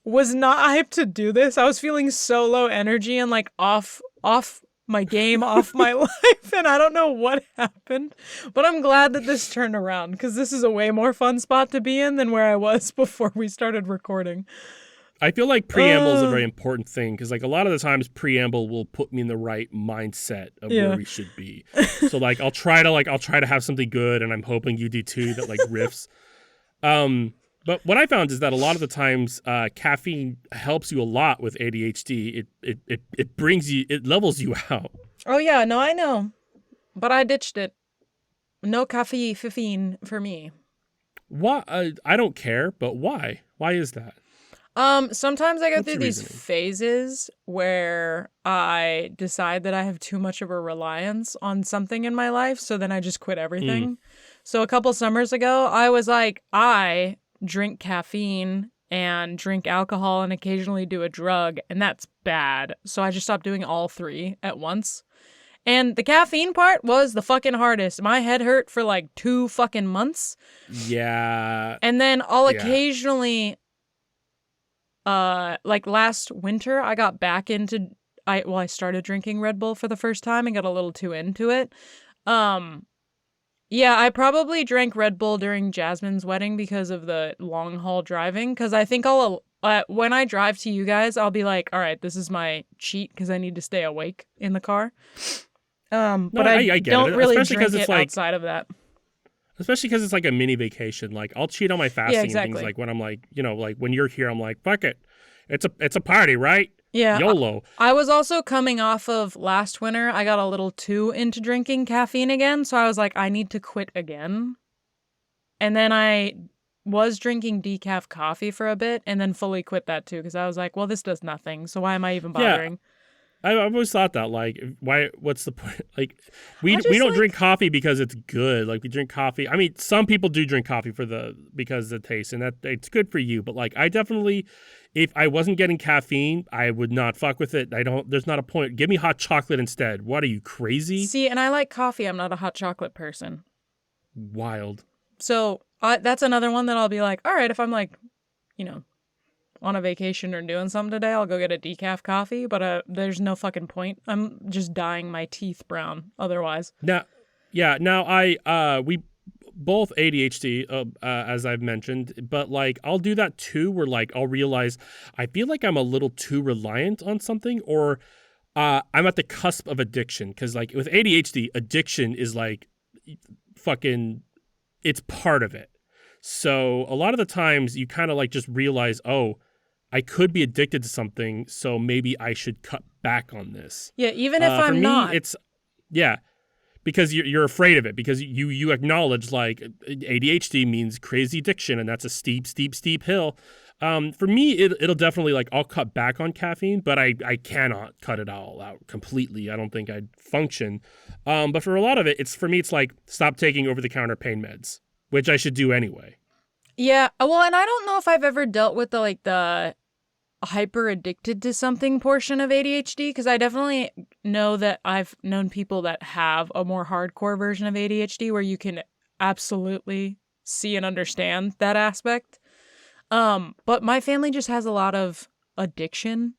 was not hyped to do this. I was feeling so low energy and like off my game, off my life, and I don't know what happened. But I'm glad that this turned around because this is a way more fun spot to be in than where I was before we started recording. I feel like preamble is a very important thing because like a lot of the times preamble will put me in the right mindset of where we should be. So like I'll try to have something good, and I'm hoping you do too that like riffs. But what I found is that a lot of the times caffeine helps you a lot with ADHD. It levels you out. Oh yeah, no, I know, but I ditched it. No caffeine for me. Why? I don't care, but why? Why is that? Sometimes I go through these phases where I decide that I have too much of a reliance on something in my life, so then I just quit everything. So a couple summers ago, I was like, I drink caffeine and drink alcohol and occasionally do a drug, and that's bad. So I just stopped doing all three at once. And the caffeine part was the fucking hardest. My head hurt for like 2 fucking months. Yeah. And then I'll occasionally... like last winter, I got back into, I started drinking Red Bull for the first time and got a little too into it. Yeah, I probably drank Red Bull during Jasmine's wedding because of the long haul driving. Because I think when I drive to you guys, I'll be like, all right, this is my cheat because I need to stay awake in the car. But I don't really drink it outside of that. Especially because it's like a mini vacation. Like I'll cheat on my fasting and things like when I'm like, like when you're here, I'm like, fuck it. It's a party, right? Yeah. YOLO. I was also coming off of last winter. I got a little too into drinking caffeine again. So I was like, I need to quit again. And then I was drinking decaf coffee for a bit and then fully quit that too. Because I was like, well, this does nothing. So why am I even bothering? Yeah. I've always thought that, like, why? What's the point? Like, we don't drink coffee because it's good. Like, we drink coffee. I mean, some people do drink coffee because of the taste, and that it's good for you. But like, I definitely, if I wasn't getting caffeine, I would not fuck with it. There's not a point. Give me hot chocolate instead. What are you, crazy? See, and I like coffee. I'm not a hot chocolate person. Wild. So that's another one that I'll be like, all right, if I'm like, on a vacation or doing something today, I'll go get a decaf coffee, but there's no fucking point. I'm just dyeing my teeth brown otherwise. Now we both ADHD, as I've mentioned, but like I'll do that too, where like I'll realize I feel like I'm a little too reliant on something, or I'm at the cusp of addiction. Because like with ADHD, addiction is like fucking, it's part of it. So a lot of the times you kind of like just realize, oh, I could be addicted to something, so maybe I should cut back on this. Yeah, even if I'm not. For me, it's, because you're afraid of it, because you acknowledge like ADHD means crazy addiction, and that's a steep hill. For me, it'll definitely like I'll cut back on caffeine, but I cannot cut it all out completely. I don't think I'd function. But for a lot of it, it's like stop taking over-the-counter pain meds, which I should do anyway. Yeah, well, and I don't know if I've ever dealt with the hyper addicted to something portion of ADHD, because I definitely know that I've known people that have a more hardcore version of ADHD where you can absolutely see and understand that aspect. But my family just has a lot of addiction.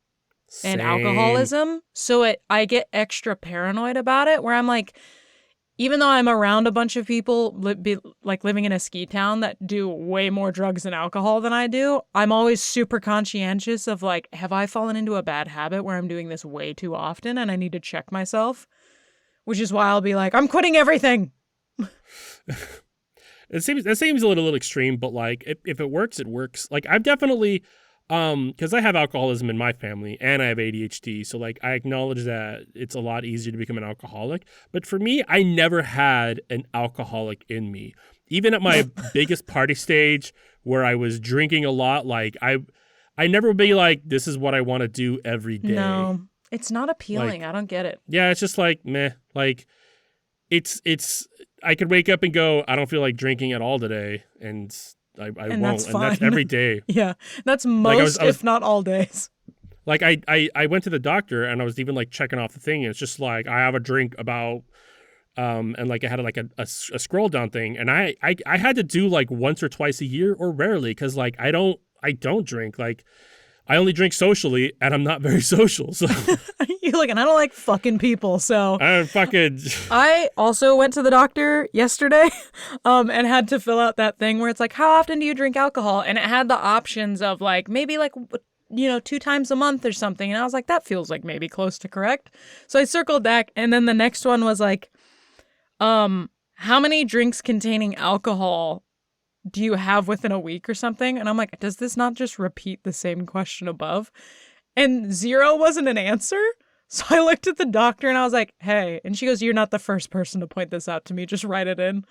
and Same. alcoholism. So I get extra paranoid about it, where I'm like, even though I'm around a bunch of people living in a ski town that do way more drugs and alcohol than I do, I'm always super conscientious of like, have I fallen into a bad habit where I'm doing this way too often and I need to check myself? Which is why I'll be like, I'm quitting everything. That seems a little extreme, but like if it works, it works. Like I've definitely because I have alcoholism in my family and I have ADHD, so like I acknowledge that it's a lot easier to become an alcoholic. But for me, I never had an alcoholic in me. Even at my biggest party stage where I was drinking a lot, like I never would be like, this is what I want to do every day. No, it's not appealing. Like, I don't get it. yeah, it's just like meh. Like it's I could wake up and go, I don't feel like drinking at all today, and I And won't, that's and fine. that's every day. Yeah, that's Like most, I was if not all days. like I went to the doctor and I was even like checking off the thing, and it's just like I have a drink about and like I had like a scroll down thing, and I had to do like once or twice a year or rarely, because like I don't drink. Like I only drink socially, and I'm not very social, so You're like, and I don't like fucking people, so. I fucking I also went to the doctor yesterday and had to fill out that thing where it's like, how often do you drink alcohol? And it had the options of like, maybe like, 2 times a month or something. And I was like, that feels like maybe close to correct. So I circled back, and then the next one was like, how many drinks containing alcohol do you have within a week or something? And I'm like, does this not just repeat the same question above? And 0 wasn't an answer. So I looked at the doctor and I was like, hey. And she goes, you're not the first person to point this out to me. Just write it in.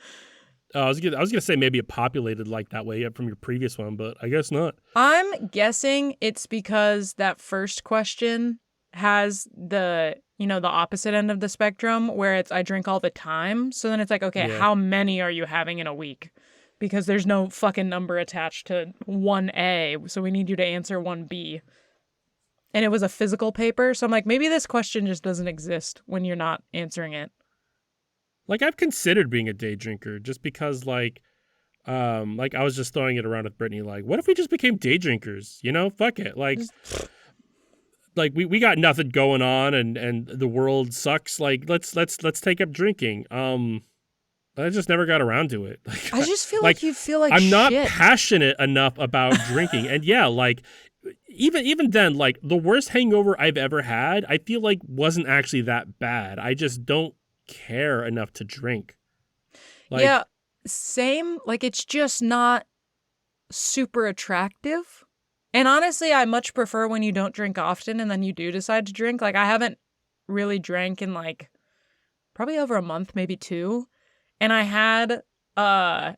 I was gonna say maybe it populated like that way from your previous one, but I guess not. I'm guessing it's because that first question has the opposite end of the spectrum, where it's I drink all the time. So then it's like, okay, Yeah. how many are you having in a week? Because there's no fucking number attached to 1A. So we need you to answer 1B. And it was a physical paper. So I'm like, maybe this question just doesn't exist when you're not answering it. Like I've considered being a day drinker just because like I was just throwing it around with Brittany, like, what if we just became day drinkers? Fuck it. Like like we got nothing going on and the world sucks. Like let's take up drinking. I just never got around to it. Like, I just feel like you feel like I'm not shit. passionate enough about drinking. And yeah, like even then, like the worst hangover I've ever had, I feel like wasn't actually that bad. I just don't care enough to drink. Like, yeah, same. Like it's just not super attractive. And honestly, I much prefer when you don't drink often and then you do decide to drink. Like I haven't really drank in like probably over a month, maybe 2. And I had a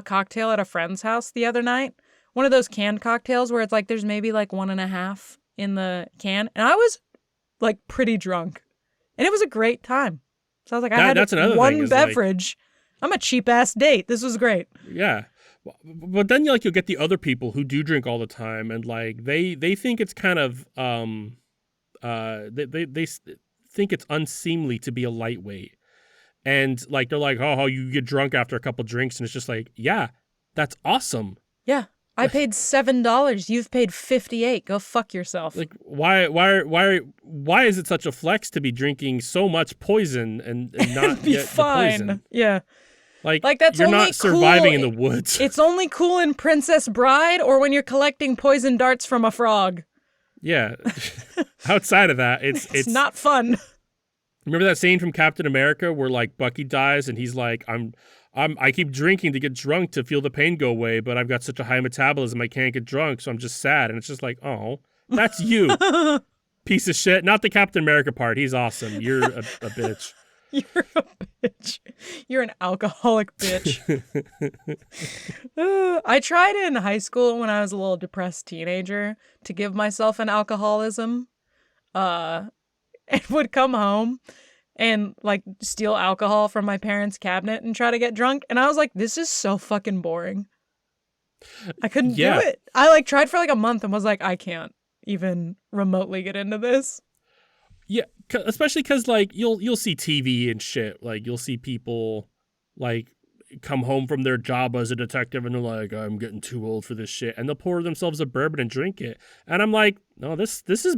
cocktail at a friend's house the other night. One of those canned cocktails where it's like there's maybe like 1.5 in the can. And I was like pretty drunk. And it was a great time. So I was like, I had that's another one thing is, beverage. I'm a cheap ass date. This was great. yeah. But then you'll get the other people who do drink all the time, and like they think it's kind of they think it's unseemly to be a lightweight. And like they're like, oh, you get drunk after a couple drinks, and it's just like, yeah, that's awesome. Yeah. I paid $7. You've paid $58. Go fuck yourself. Like why is it such a flex to be drinking so much poison and not be get fine. the poison? Yeah. Like that's you're only not surviving in cool. the woods. It's only cool in Princess Bride or when you're collecting poison darts from a frog. Yeah. Outside of that, it's not fun. Remember that scene from Captain America where like Bucky dies and he's like, I keep drinking to get drunk to feel the pain go away, but I've got such a high metabolism I can't get drunk, so I'm just sad. And it's just like, oh, that's you, piece of shit. Not the Captain America part. He's awesome. You're a bitch. You're a bitch. You're an alcoholic bitch. I tried in high school when I was a little depressed teenager to give myself an alcoholism. And would come home and like steal alcohol from my parents' cabinet and try to get drunk. And I was like, this is so fucking boring. I couldn't do it. I like tried for like a month and was like, I can't even remotely get into this. Yeah, especially because like you'll see TV and shit. Like you'll see people like come home from their job as a detective and they're like, I'm getting too old for this shit, and they'll pour themselves a bourbon and drink it. And I'm like, no, this is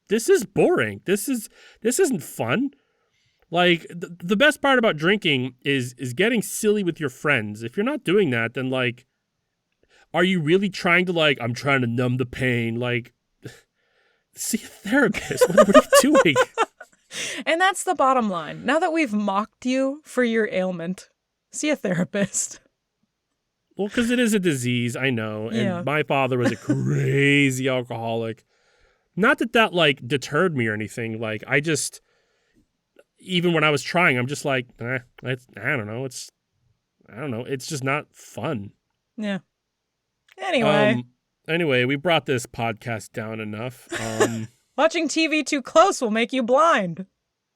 this is boring. This isn't fun. Like, the best part about drinking is getting silly with your friends. If you're not doing that, then, like, are you really trying to, like, I'm trying to numb the pain? Like, see a therapist. What are you doing? And that's the bottom line. Now that we've mocked you for your ailment, see a therapist. Well, because it is a disease, I know. And my father was a crazy alcoholic. Not that, like, deterred me or anything. Like, I just... Even when I was trying, I'm just like, I don't know. It's just not fun. Yeah. Anyway, we brought this podcast down enough. Watching TV too close will make you blind.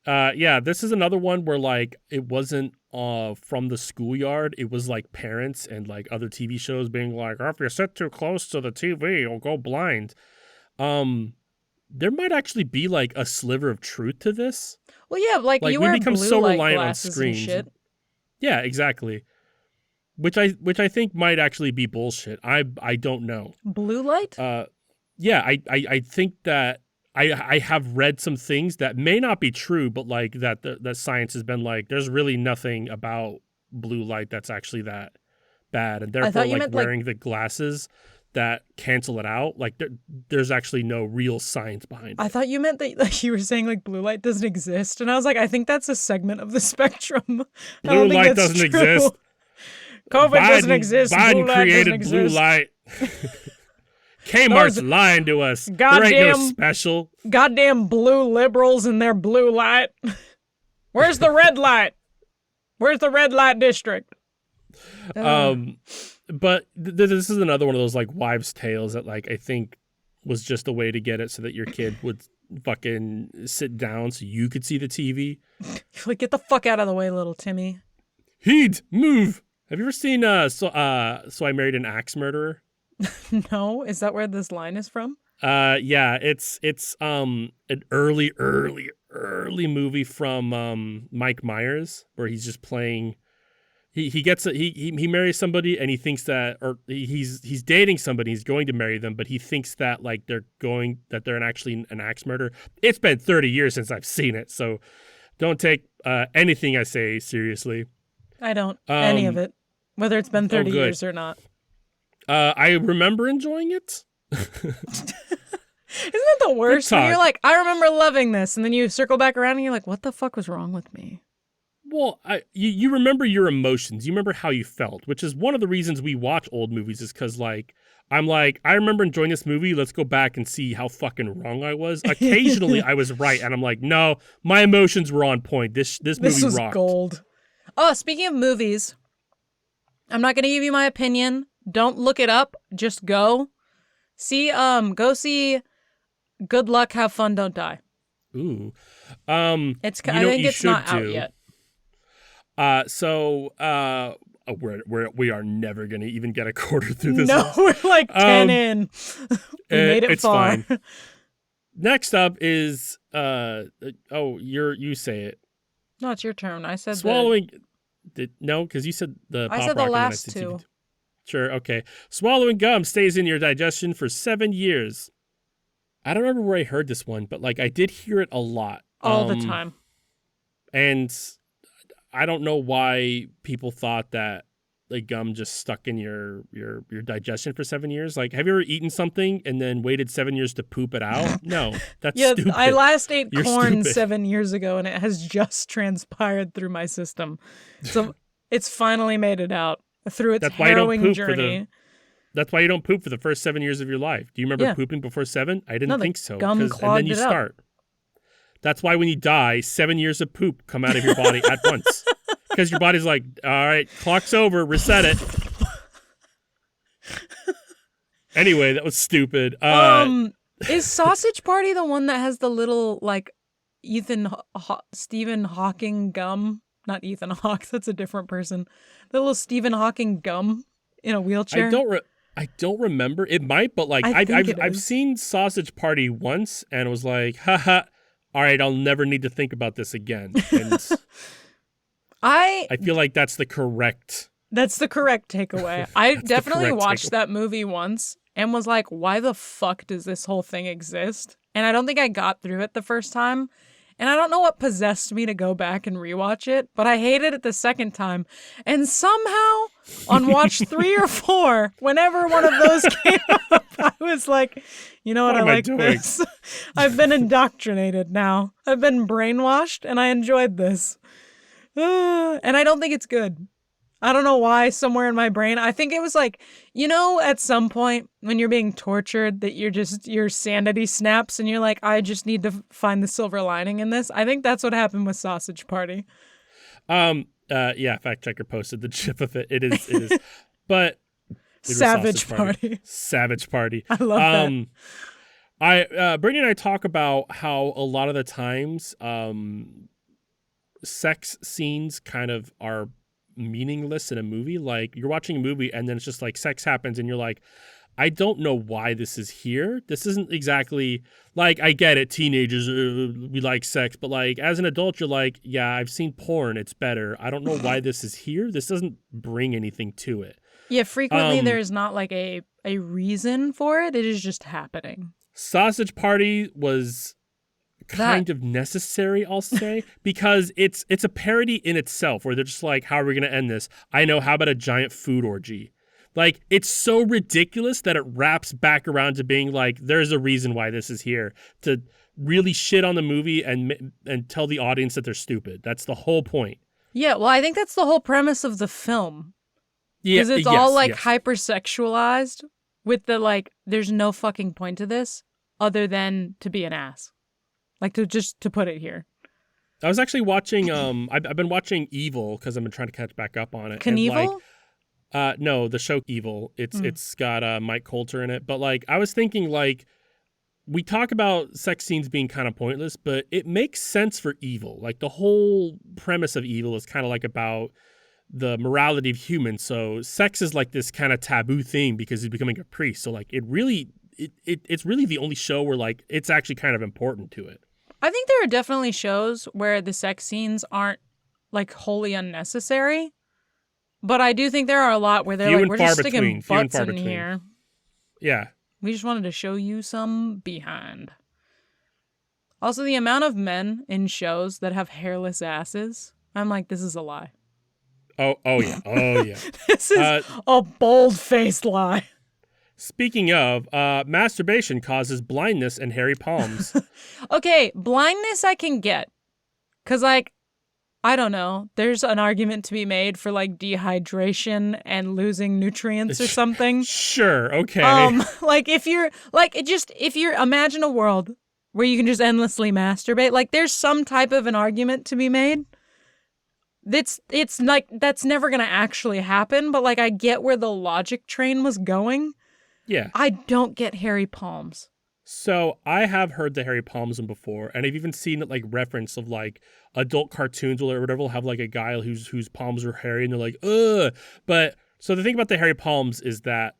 This is another one where, like, it wasn't from the Schoolyard. It was, like, parents and, like, other TV shows being like, oh, if you sit too close to the TV, you'll go blind. There might actually be, like, a sliver of truth to this. Well, yeah, like you we wear become blue so light reliant on glasses screens. and shit. Yeah, exactly. Which I think might actually be bullshit. I don't know. Blue light? Yeah, I think that I have read some things that may not be true, but like that science has been like, there's really nothing about blue light that's actually that bad, and therefore like wearing the glasses that cancel it out, like there's actually no real science behind it. I thought you meant that, like, you were saying like blue light doesn't exist, and I was like, I think that's a segment of the spectrum. Blue light doesn't exist. COVID doesn't exist. Biden created blue light. Kmart's lying to us. There ain't no special. Goddamn blue liberals and their blue light. Where's the red light? Where's the red light district? But this is another one of those like wives' tales that like I think was just a way to get it so that your kid would fucking sit down so you could see the TV. Like, get the fuck out of the way, little Timmy. Heed, move. Have you ever seen So I Married an Axe Murderer? No, is that where this line is from? Yeah, it's an early movie from Mike Myers where he's just playing. He marries somebody and he thinks that, or he's dating somebody, he's going to marry them, but he thinks that like they're actually an axe murderer. It's been 30 years since I've seen it, so don't take anything I say seriously. I don't any of it, whether it's been 30 years or not. I remember enjoying it. Isn't that the worst? When you're like, I remember loving this, and then you circle back around and you're like, what the fuck was wrong with me? Well, you remember your emotions. You remember how you felt, which is one of the reasons we watch old movies is because, like, I'm like, I remember enjoying this movie. Let's go back and see how fucking wrong I was. Occasionally, I was right, and I'm like, no, my emotions were on point. This movie was rocked. Gold. Oh, speaking of movies, I'm not going to give you my opinion. Don't look it up. Just go. Go see Good Luck, Have Fun, Don't Die. Ooh. I think it's not out yet. We are never going to even get a quarter through this. No, we're like 10 in. We made it far. Fine. Next up is you say it. No, it's your turn. I said swallowing. No, because you said the. I said the last two. Sure. Okay. Swallowing gum stays in your digestion for 7 years. I don't remember where I heard this one, but like I did hear it a lot. All the time. And I don't know why people thought that like gum just stuck in your digestion for 7 years. Like, have you ever eaten something and then waited 7 years to poop it out? No, that's stupid. I last ate corn stupid. 7 years ago, and it has just transpired through my system. So it's finally made it out through its harrowing journey. That's why you don't poop for the first 7 years of your life. Do you remember pooping before 7? I didn't think so. Gum clogged and then you start. That's why when you die, 7 years of poop come out of your body at once. Because your body's like, all right, clock's over, reset it. Anyway, that was stupid. Is Sausage Party the one that has the little, like, Stephen Hawking gum? Not Ethan Hawke, that's a different person. The little Stephen Hawking gum in a wheelchair? I don't remember. It might, but like I've seen Sausage Party once and it was like, haha, all right, I'll never need to think about this again. And I feel like that's the correct takeaway. I definitely watched that movie once and was like, why the fuck does this whole thing exist? And I don't think I got through it the first time. And I don't know what possessed me to go back and rewatch it, but I hated it the second time. And somehow, on watch 3 or 4, whenever one of those came up, I was like, you know what I like this. I've been indoctrinated now. I've been brainwashed, and I enjoyed this. And I don't think it's good. I don't know why, somewhere in my brain. I think it was like, you know, at some point when you're being tortured that your sanity snaps and you're like, I just need to find the silver lining in this. I think that's what happened with Sausage Party. Yeah, fact checker posted the gif of it. It is. But Savage Party. Savage Party. I love that. Brittany and I talk about how a lot of the times sex scenes kind of are meaningless in a movie. Like, you're watching a movie and then it's just like sex happens and you're like, I don't know why this is here. This isn't exactly like, I get it, teenagers, we like sex, but like as an adult, you're like, yeah, I've seen porn, it's better. I don't know why this is here. This doesn't bring anything to it. Yeah, frequently there is not like a reason for it. It is just happening. Sausage Party was kind of necessary, I'll say, because it's a parody in itself where they're just like, how are we going to end this? I know, how about a giant food orgy? Like, it's so ridiculous that it wraps back around to being like, there's a reason why this is here, to really shit on the movie and tell the audience that they're stupid. That's the whole point. Yeah, well, I think that's the whole premise of the film. Yeah, because it's all like hypersexualized with the like, there's no fucking point to this other than to be an ass. Like, to put it here. I was actually watching, I've been watching Evil because I've been trying to catch back up on it. Knievel? No, the show Evil. It's got Mike Coulter in it. But like, I was thinking, like, we talk about sex scenes being kind of pointless, but it makes sense for Evil. Like, the whole premise of Evil is kind of like about the morality of humans. So sex is like this kind of taboo thing because he's becoming a priest. So like, it's really the only show where like it's actually kind of important to it. I think there are definitely shows where the sex scenes aren't like wholly unnecessary, but I do think there are a lot where they're like, we're just sticking butts in here. Yeah. We just wanted to show you some behind. Also, the amount of men in shows that have hairless asses, I'm like, this is a lie. Oh yeah. Oh yeah. This is a bold-faced lie. Speaking of, masturbation causes blindness and hairy palms. Okay, blindness I can get. Because, like, I don't know. There's an argument to be made for, like, dehydration and losing nutrients or something. Sure, okay. Like, if you're imagine a world where you can just endlessly masturbate. Like, there's some type of an argument to be made. It's like, that's never going to actually happen. But, like, I get where the logic train was going. Yeah. I don't get hairy palms. So I have heard the hairy palms one before, and I've even seen it like reference of like adult cartoons or whatever will have like a guy whose palms are hairy and they're like, ugh. But so the thing about the hairy palms is that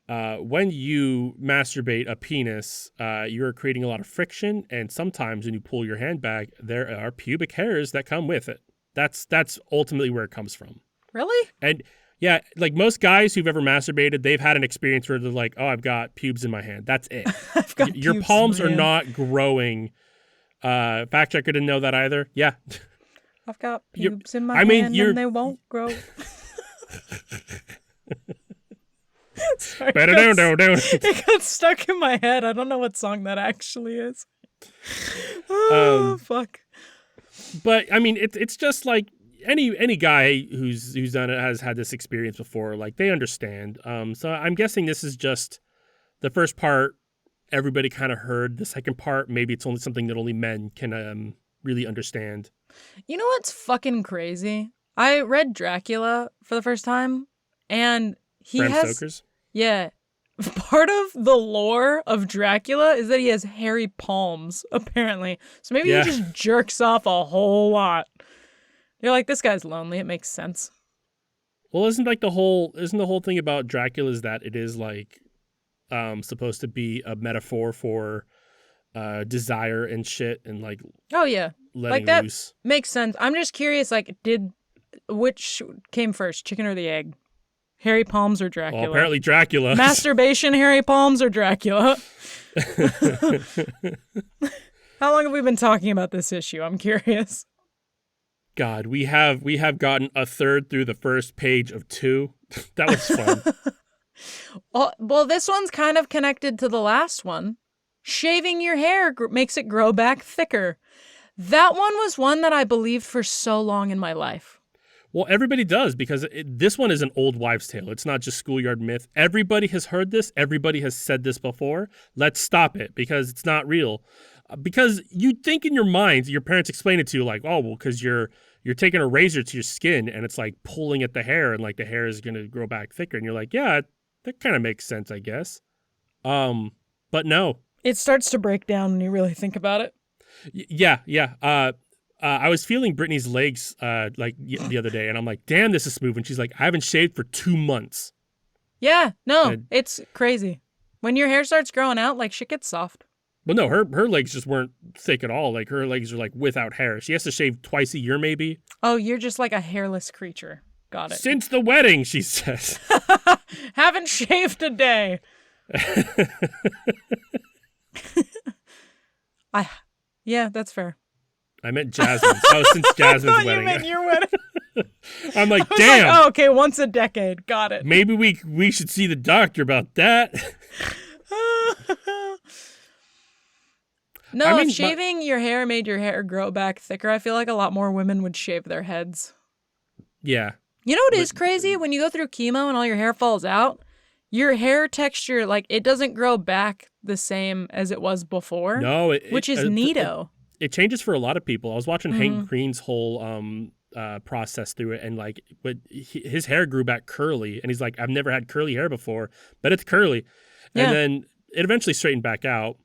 when you masturbate a penis, you're creating a lot of friction, and sometimes when you pull your hand back, there are pubic hairs that come with it. That's ultimately where it comes from. Really? And yeah, like most guys who've ever masturbated, they've had an experience where they're like, oh, I've got pubes in my hand. That's it. I've got your palms are not growing. Fact checker didn't know that either. Yeah. I've got pubes in my hand and they won't grow. Sorry, it got stuck in my head. I don't know what song that actually is. Oh, fuck. But, I mean, it's just like, any guy who's done it has had this experience before. Like, they understand. So I'm guessing this is just the first part. Everybody kind of heard. The second part, maybe it's only something that only men can really understand. You know what's fucking crazy? I read Dracula for the first time, and Bram Stoker's? Yeah. Part of the lore of Dracula is that he has hairy palms, apparently. So maybe he just jerks off a whole lot. You're like, this guy's lonely. It makes sense. Well, isn't the whole thing about Dracula is that it is like supposed to be a metaphor for desire and shit and like letting like that loose. Makes sense. I'm just curious, like, which came first, chicken or the egg? Hairy palms or Well, Dracula? apparently Dracula. Masturbation, hairy palms, or Dracula? How long have we been talking about this issue? I'm curious. God, we have gotten a third through the first page of 2. That was fun. Well, this one's kind of connected to the last one. Shaving your hair makes it grow back thicker. That one was one that I believed for so long in my life. Well, everybody does, because this one is an old wives' tale. It's not just schoolyard myth. Everybody has heard this. Everybody has said this before. Let's stop it, because it's not real. Because you think in your mind, your parents explain it to you like, oh, well, because you're taking a razor to your skin and it's like pulling at the hair and like the hair is going to grow back thicker. And you're like, yeah, that kind of makes sense, I guess. But no. It starts to break down when you really think about it. Yeah. I was feeling Brittany's legs the other day, and I'm like, damn, this is smooth. And she's like, I haven't shaved for 2 months. Yeah, no, it's crazy. When your hair starts growing out, like, shit gets soft. But no, her legs just weren't thick at all. Like, her legs are like without hair. She has to shave twice a year, maybe. Oh, you're just like a hairless creature. Got it. Since the wedding, she says. Haven't shaved a day. Yeah, that's fair. I meant Jasmine's. Oh, since Jasmine's wedding. You meant your wedding. I'm like, damn. Like, oh, okay, once a decade. Got it. Maybe we should see the doctor about that. No, I mean, if shaving your hair made your hair grow back thicker, I feel like a lot more women would shave their heads. Yeah. You know what is crazy? When you go through chemo and all your hair falls out, your hair texture, like, it doesn't grow back the same as it was before. No. Which is neato. It changes for a lot of people. I was watching Hank Green's whole process through it, and like, his hair grew back curly, and he's like, I've never had curly hair before, but it's curly. And then it eventually straightened back out.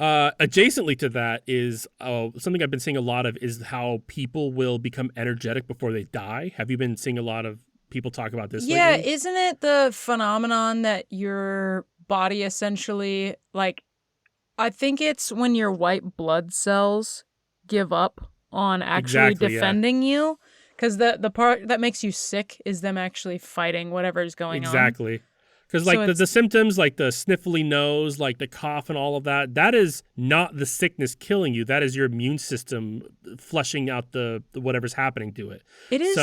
Adjacently to that is something I've been seeing a lot of is how people will become energetic before they die. Have you been seeing a lot of people talk about this lately? Isn't it the phenomenon that your body essentially, like, I think it's when your white blood cells give up on actually defending you, because the part that makes you sick is them actually fighting whatever is going on. Exactly. Because like the symptoms, like the sniffly nose, like the cough and all of that, that is not the sickness killing you. That is your immune system flushing out the whatever's happening to it. It is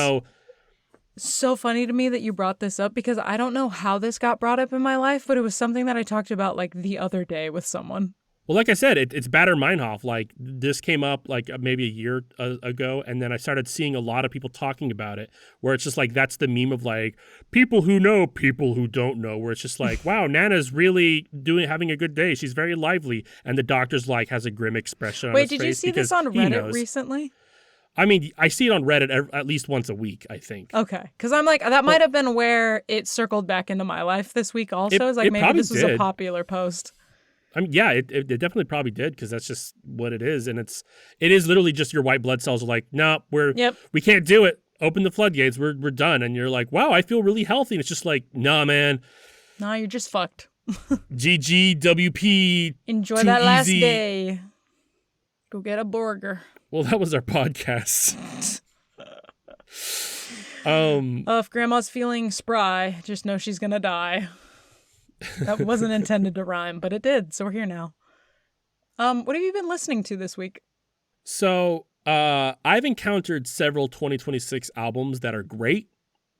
so funny to me that you brought this up, because I don't know how this got brought up in my life, but it was something that I talked about like the other day with someone. Well, like I said, it's Bader Meinhof. Like, this came up like maybe a year ago, and then I started seeing a lot of people talking about it, where it's just like, that's the meme of like, people who know, people who don't know, where it's just like, wow, Nana's really having a good day. She's very lively. And the doctor's like, has a grim expression on his face. Wait, did you see this on Reddit recently? I mean, I see it on Reddit at least once a week, I think. Okay. Because I'm like, that might have been where it circled back into my life this week also. It's like, maybe this was a popular post. I mean, yeah, it definitely probably did, because that's just what it is. And it is literally just your white blood cells are like, no, we can't do it. Open the floodgates. We're done. And you're like, wow, I feel really healthy. And it's just like, nah, man. Nah, you're just fucked. GG, WP. Enjoy that last day. Go get a burger. Well, that was our podcast. If grandma's feeling spry, just know she's gonna die. That wasn't intended to rhyme, but it did, so we're here now. What have you been listening to this week? So, I've encountered several 2026 albums that are great.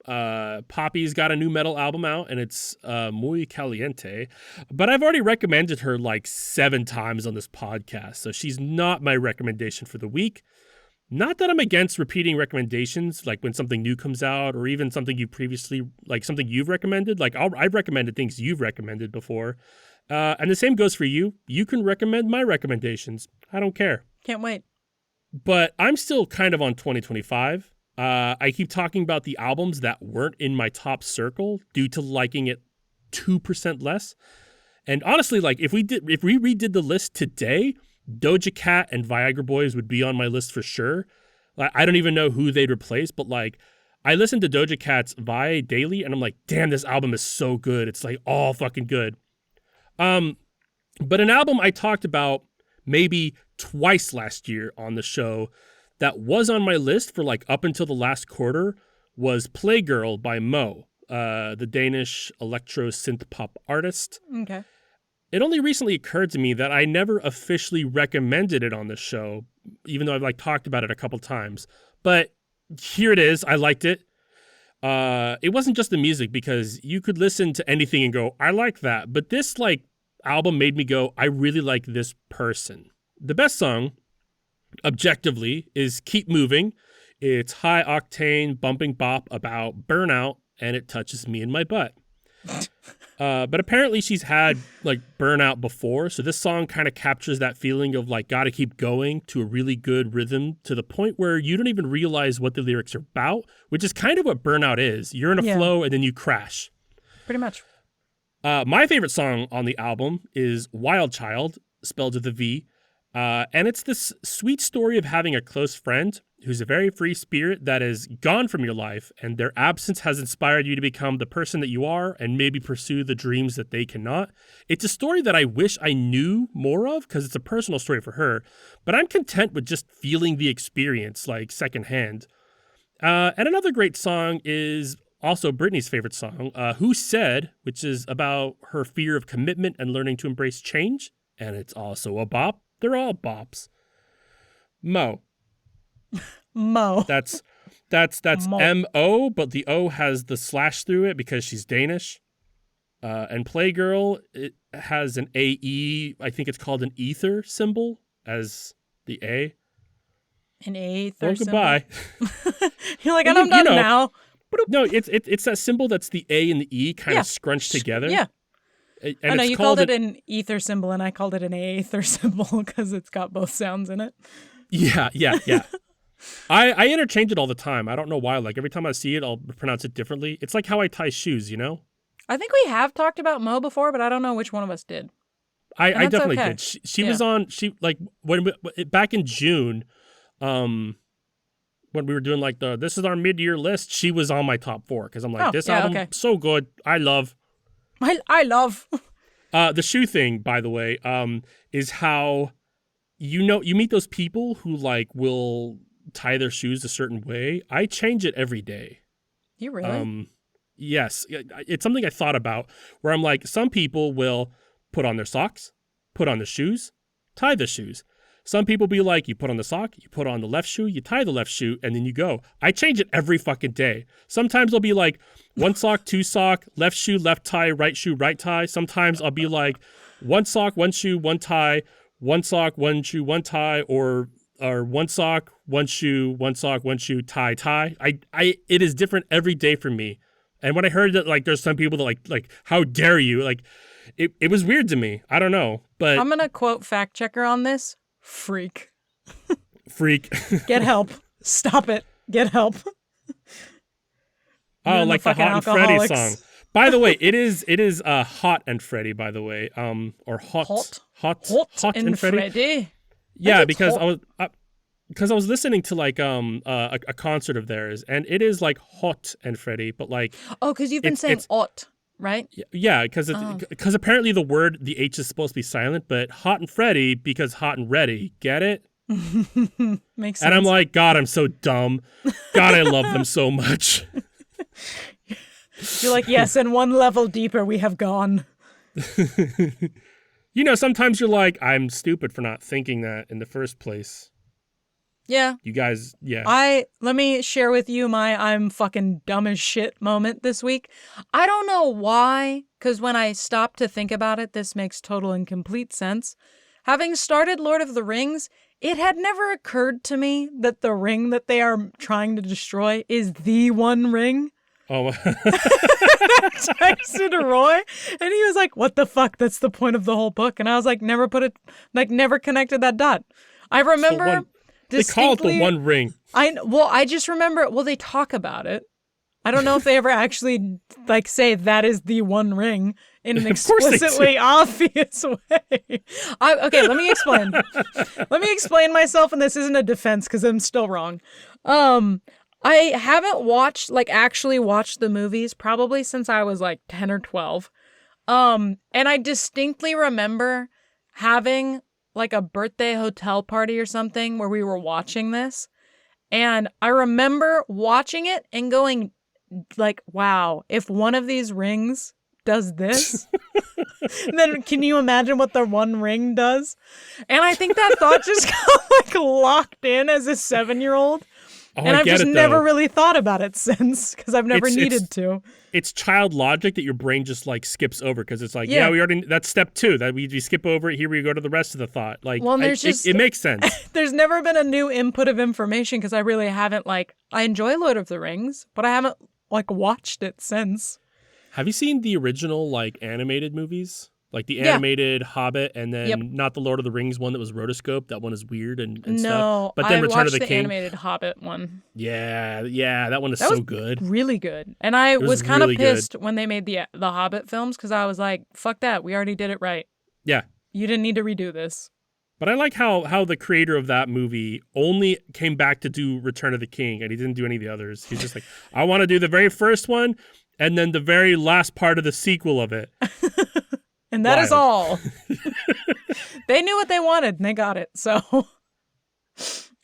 Poppy's got a new metal album out, and it's Muy Caliente. But I've already recommended her like 7 times on this podcast, so she's not my recommendation for the week. Not that I'm against repeating recommendations, like when something new comes out, or even something you previously, like something you've recommended. Like I've recommended things you've recommended before. And the same goes for you. You can recommend my recommendations. I don't care. Can't wait. But I'm still kind of on 2025. I keep talking about the albums that weren't in my top circle due to liking it 2% less. And honestly, like if we redid the list today, Doja Cat and Viagra Boys would be on my list for sure. Like, I don't even know who they'd replace, but like I listened to Doja Cat's Vi daily, and I'm like, damn, this album is so good. It's like all fucking good. But an album I talked about maybe twice last year on the show that was on my list for like up until the last quarter was Playgirl by Mo. the Danish electro synth pop artist. Okay. It only recently occurred to me that I never officially recommended it on the show, even though I've like talked about it a couple times. But here it is. I liked it. It wasn't just the music, because you could listen to anything and go, I like that. But this like album made me go, I really like this person. The best song, objectively, is Keep Moving. It's high octane bumping bop about burnout, and it touches me in my butt. But apparently she's had like burnout before, so this song kind of captures that feeling of like gotta keep going to a really good rhythm, to the point where you don't even realize what the lyrics are about, which is kind of what burnout is. You're in a flow and then you crash. Pretty much. My favorite song on the album is Wild Child, spelled with a V. And it's this sweet story of having a close friend who's a very free spirit that is gone from your life, and their absence has inspired you to become the person that you are and maybe pursue the dreams that they cannot. It's a story that I wish I knew more of, because it's a personal story for her, but I'm content with just feeling the experience like secondhand. And another great song is also Britney's favorite song, Who Said, which is about her fear of commitment and learning to embrace change. And it's also a bop. They're all bops. Mo. Mo. That's Mo. M-O, but the O has the slash through it because she's Danish. And Playgirl, it has an A-E, I think it's called an ether symbol as the A. An A. Well, goodbye. You're like, and I'm done now. No, it's that symbol that's the A and the E kind of scrunched together. Yeah. And I know, you called it an ether symbol, and I called it an aether symbol because it's got both sounds in it. Yeah. I interchange it all the time. I don't know why. Like, every time I see it, I'll pronounce it differently. It's like how I tie shoes, you know? I think we have talked about Mo before, but I don't know which one of us did. I definitely did. She was on, back in June, when we were doing like this is our mid-year list, she was on my top 4, because I'm like, this album, so good. I love. The shoe thing, by the way, is how, you meet those people who like will tie their shoes a certain way. I change it every day. You really? Yes. It's something I thought about, where I'm like, some people will put on their socks, put on the shoes, tie the shoes. Some people be like, you put on the sock, you put on the left shoe, you tie the left shoe, and then you go. I change it every fucking day. Sometimes I'll be like, one sock, two sock, left shoe, left tie, right shoe, right tie. Sometimes I'll be like, one sock, one shoe, one tie, one sock, one shoe, one tie, or one sock, one shoe, one sock, one shoe, tie. It is different every day for me. And when I heard that, like, there's some people that like, how dare you? Like, it was weird to me. I don't know, but I'm gonna quote fact checker on this. Freak. Get help. Stop it. Get help. Oh, like the Hot and Freddy song. By the way, it is Hot and Freddy, by the way. Or Hot and Freddy. Yeah, because I was listening to like a concert of theirs, and it is like Hot and Freddy, but like, because you've been saying "ot," right? Yeah, because apparently the H is supposed to be silent, but Hot and Freddy because hot and ready. Get it? Makes sense. And I'm like, God, I'm so dumb. God, I love them so much. You're like, yes, and one level deeper we have gone. You know, sometimes you're like, I'm stupid for not thinking that in the first place. Yeah. You guys, yeah. Let me share with you my I'm fucking dumb as shit moment this week. I don't know why, because when I stopped to think about it, this makes total and complete sense. Having started Lord of the Rings, it had never occurred to me that the ring that they are trying to destroy is the One Ring. Oh. I texted Roy, and he was like, what the fuck? That's the point of the whole book. And I was like, never connected that dot. I remember they call it the One Ring. I just remember, they talk about it. I don't know if they ever actually like say that is the One Ring in an explicitly obvious way. Okay, let me explain. Let me explain myself, and this isn't a defense because I'm still wrong. I haven't actually watched the movies probably since I was like 10 or 12. And I distinctly remember having like a birthday hotel party or something where we were watching this. And I remember watching it and going, like, wow, if one of these rings does this, then can you imagine what the one ring does? And I think that thought just got like locked in as a 7-year-old. Oh, And I I've get just it, never though. really thought about it since, because I've never needed to. It's child logic that your brain just like skips over because it's like, Yeah. we already, that's step 2, that we skip over it. Here we go to the rest of the thought. Like, Well, and there's it makes sense. There's never been a new input of information because I really haven't, like, I enjoy Lord of the Rings, but I haven't, like, watched it since. Have you seen the original like animated movies? Like the Yeah. animated Hobbit, and then Yep. not the Lord of the Rings one that was rotoscope. That one is weird and stuff. No, But then I Return watched of the King. animated Hobbit one. Yeah, that one is That so was good. Really good. And I was was kind of really good. pissed when they made the Hobbit films because I was like, fuck that. We already did it right. Yeah. You didn't need to redo this. But I like how the creator of that movie only came back to do Return of the King, and he didn't do any of the others. He's just like, I want to do the very first one, and then the very last part of the sequel of it. And that is all. Wild. They knew what they wanted and they got it. So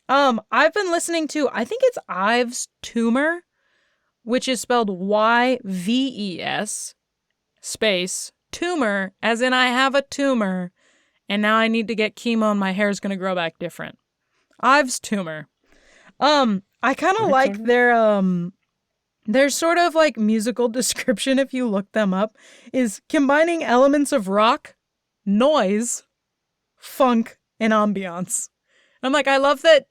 I've been listening to, I think it's Ives Tumor, which is spelled YVES space tumor, as in I have a tumor and now I need to get chemo and my hair is going to grow back different. Ives Tumor. I kind of like their sort of like musical description, if you look them up, is combining elements of rock, noise, funk, and ambiance. I'm like, I love that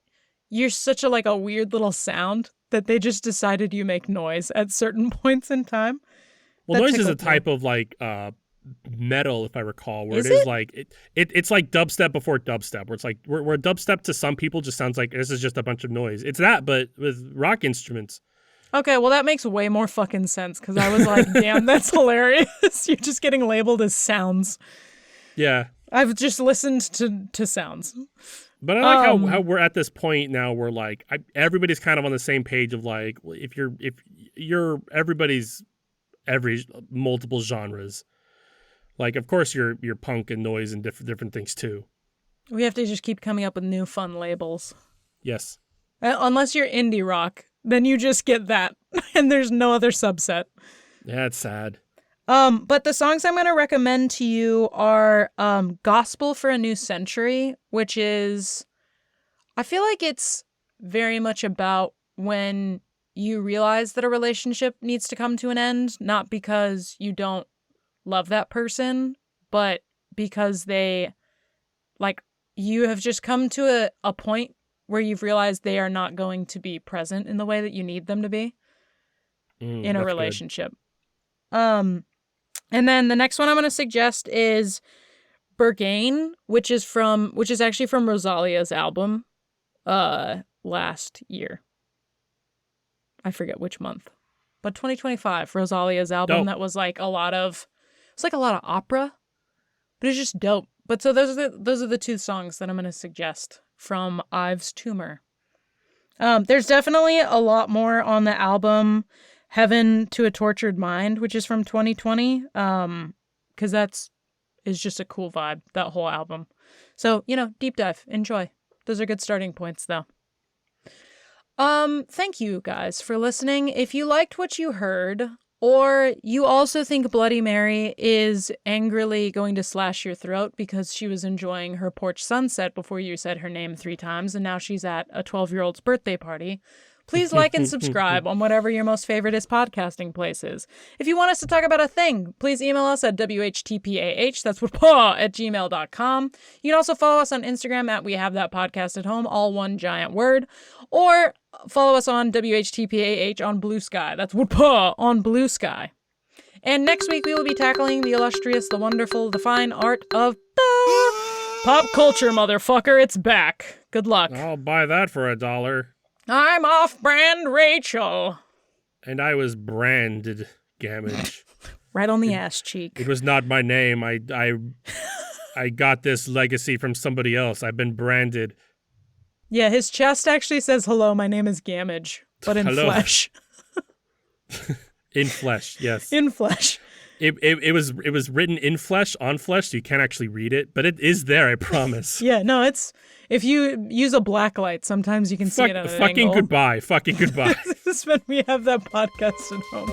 you're such a weird little sound that they just decided you make noise at certain points in time. Well, That noise is a tickled me. type of like metal, if I recall, where Is it is it? like it's like dubstep before dubstep, where it's like where dubstep to some people just sounds like this is just a bunch of noise. It's that, but with rock instruments. Okay, well, that makes way more fucking sense because I was like, damn, that's hilarious. You're just getting labeled as sounds. Yeah. I've just listened to sounds. But I like how we're at this point now where like everybody's kind of on the same page of like if you're everybody's multiple genres. Like of course you're punk and noise and different things too. We have to just keep coming up with new fun labels. Yes. Unless you're indie rock, then you just get that and there's no other subset. Yeah, it's sad. But the songs I'm going to recommend to you are Gospel for a New Century, which is, I feel like it's very much about when you realize that a relationship needs to come to an end, not because you don't love that person, but because they, like, you have just come to a point where you've realized they are not going to be present in the way that you need them to be in a relationship. Good. And then the next one I'm going to suggest is Berghain, which is actually from Rosalia's album last year. I forget which month. But 2025, Rosalia's album that was like a lot of opera, but it's just dope. But so those are the two songs that I'm going to suggest from Ives Tumor. There's definitely a lot more on the album Heaven to a Tortured Mind, which is from 2020, because is just a cool vibe, that whole album. So, deep dive, enjoy. Those are good starting points, though. Thank you guys for listening. If you liked what you heard, or you also think Bloody Mary is angrily going to slash your throat because she was enjoying her porch sunset before you said her name 3 times, and now she's at a 12-year-old's birthday party, please like and subscribe on whatever your most favoriteest podcasting place is. If you want us to talk about a thing, please email us at WHTPAH, that's @gmail.com. You can also follow us on Instagram at We Have That Podcast at Home, all one giant word, or follow us on WHTPAH on Blue Sky, that's on Blue Sky. And next week we will be tackling the illustrious, the wonderful, the fine art of pop culture, motherfucker. It's back. Good luck. I'll buy that for $1. I'm off-brand Rachel. And I was branded Gamage. Right on the ass cheek. It was not my name. I got this legacy from somebody else. I've been branded. Yeah, his chest actually says, hello, my name is Gamage, but in Hello. flesh. In flesh, yes. In flesh. It was written in flesh, on flesh, so you can't actually read it, but it is there, I promise. Yeah, no, it's if you use a black light, sometimes you can see it at an fucking angle. goodbye. Fucking goodbye. This is when we have that podcast at home.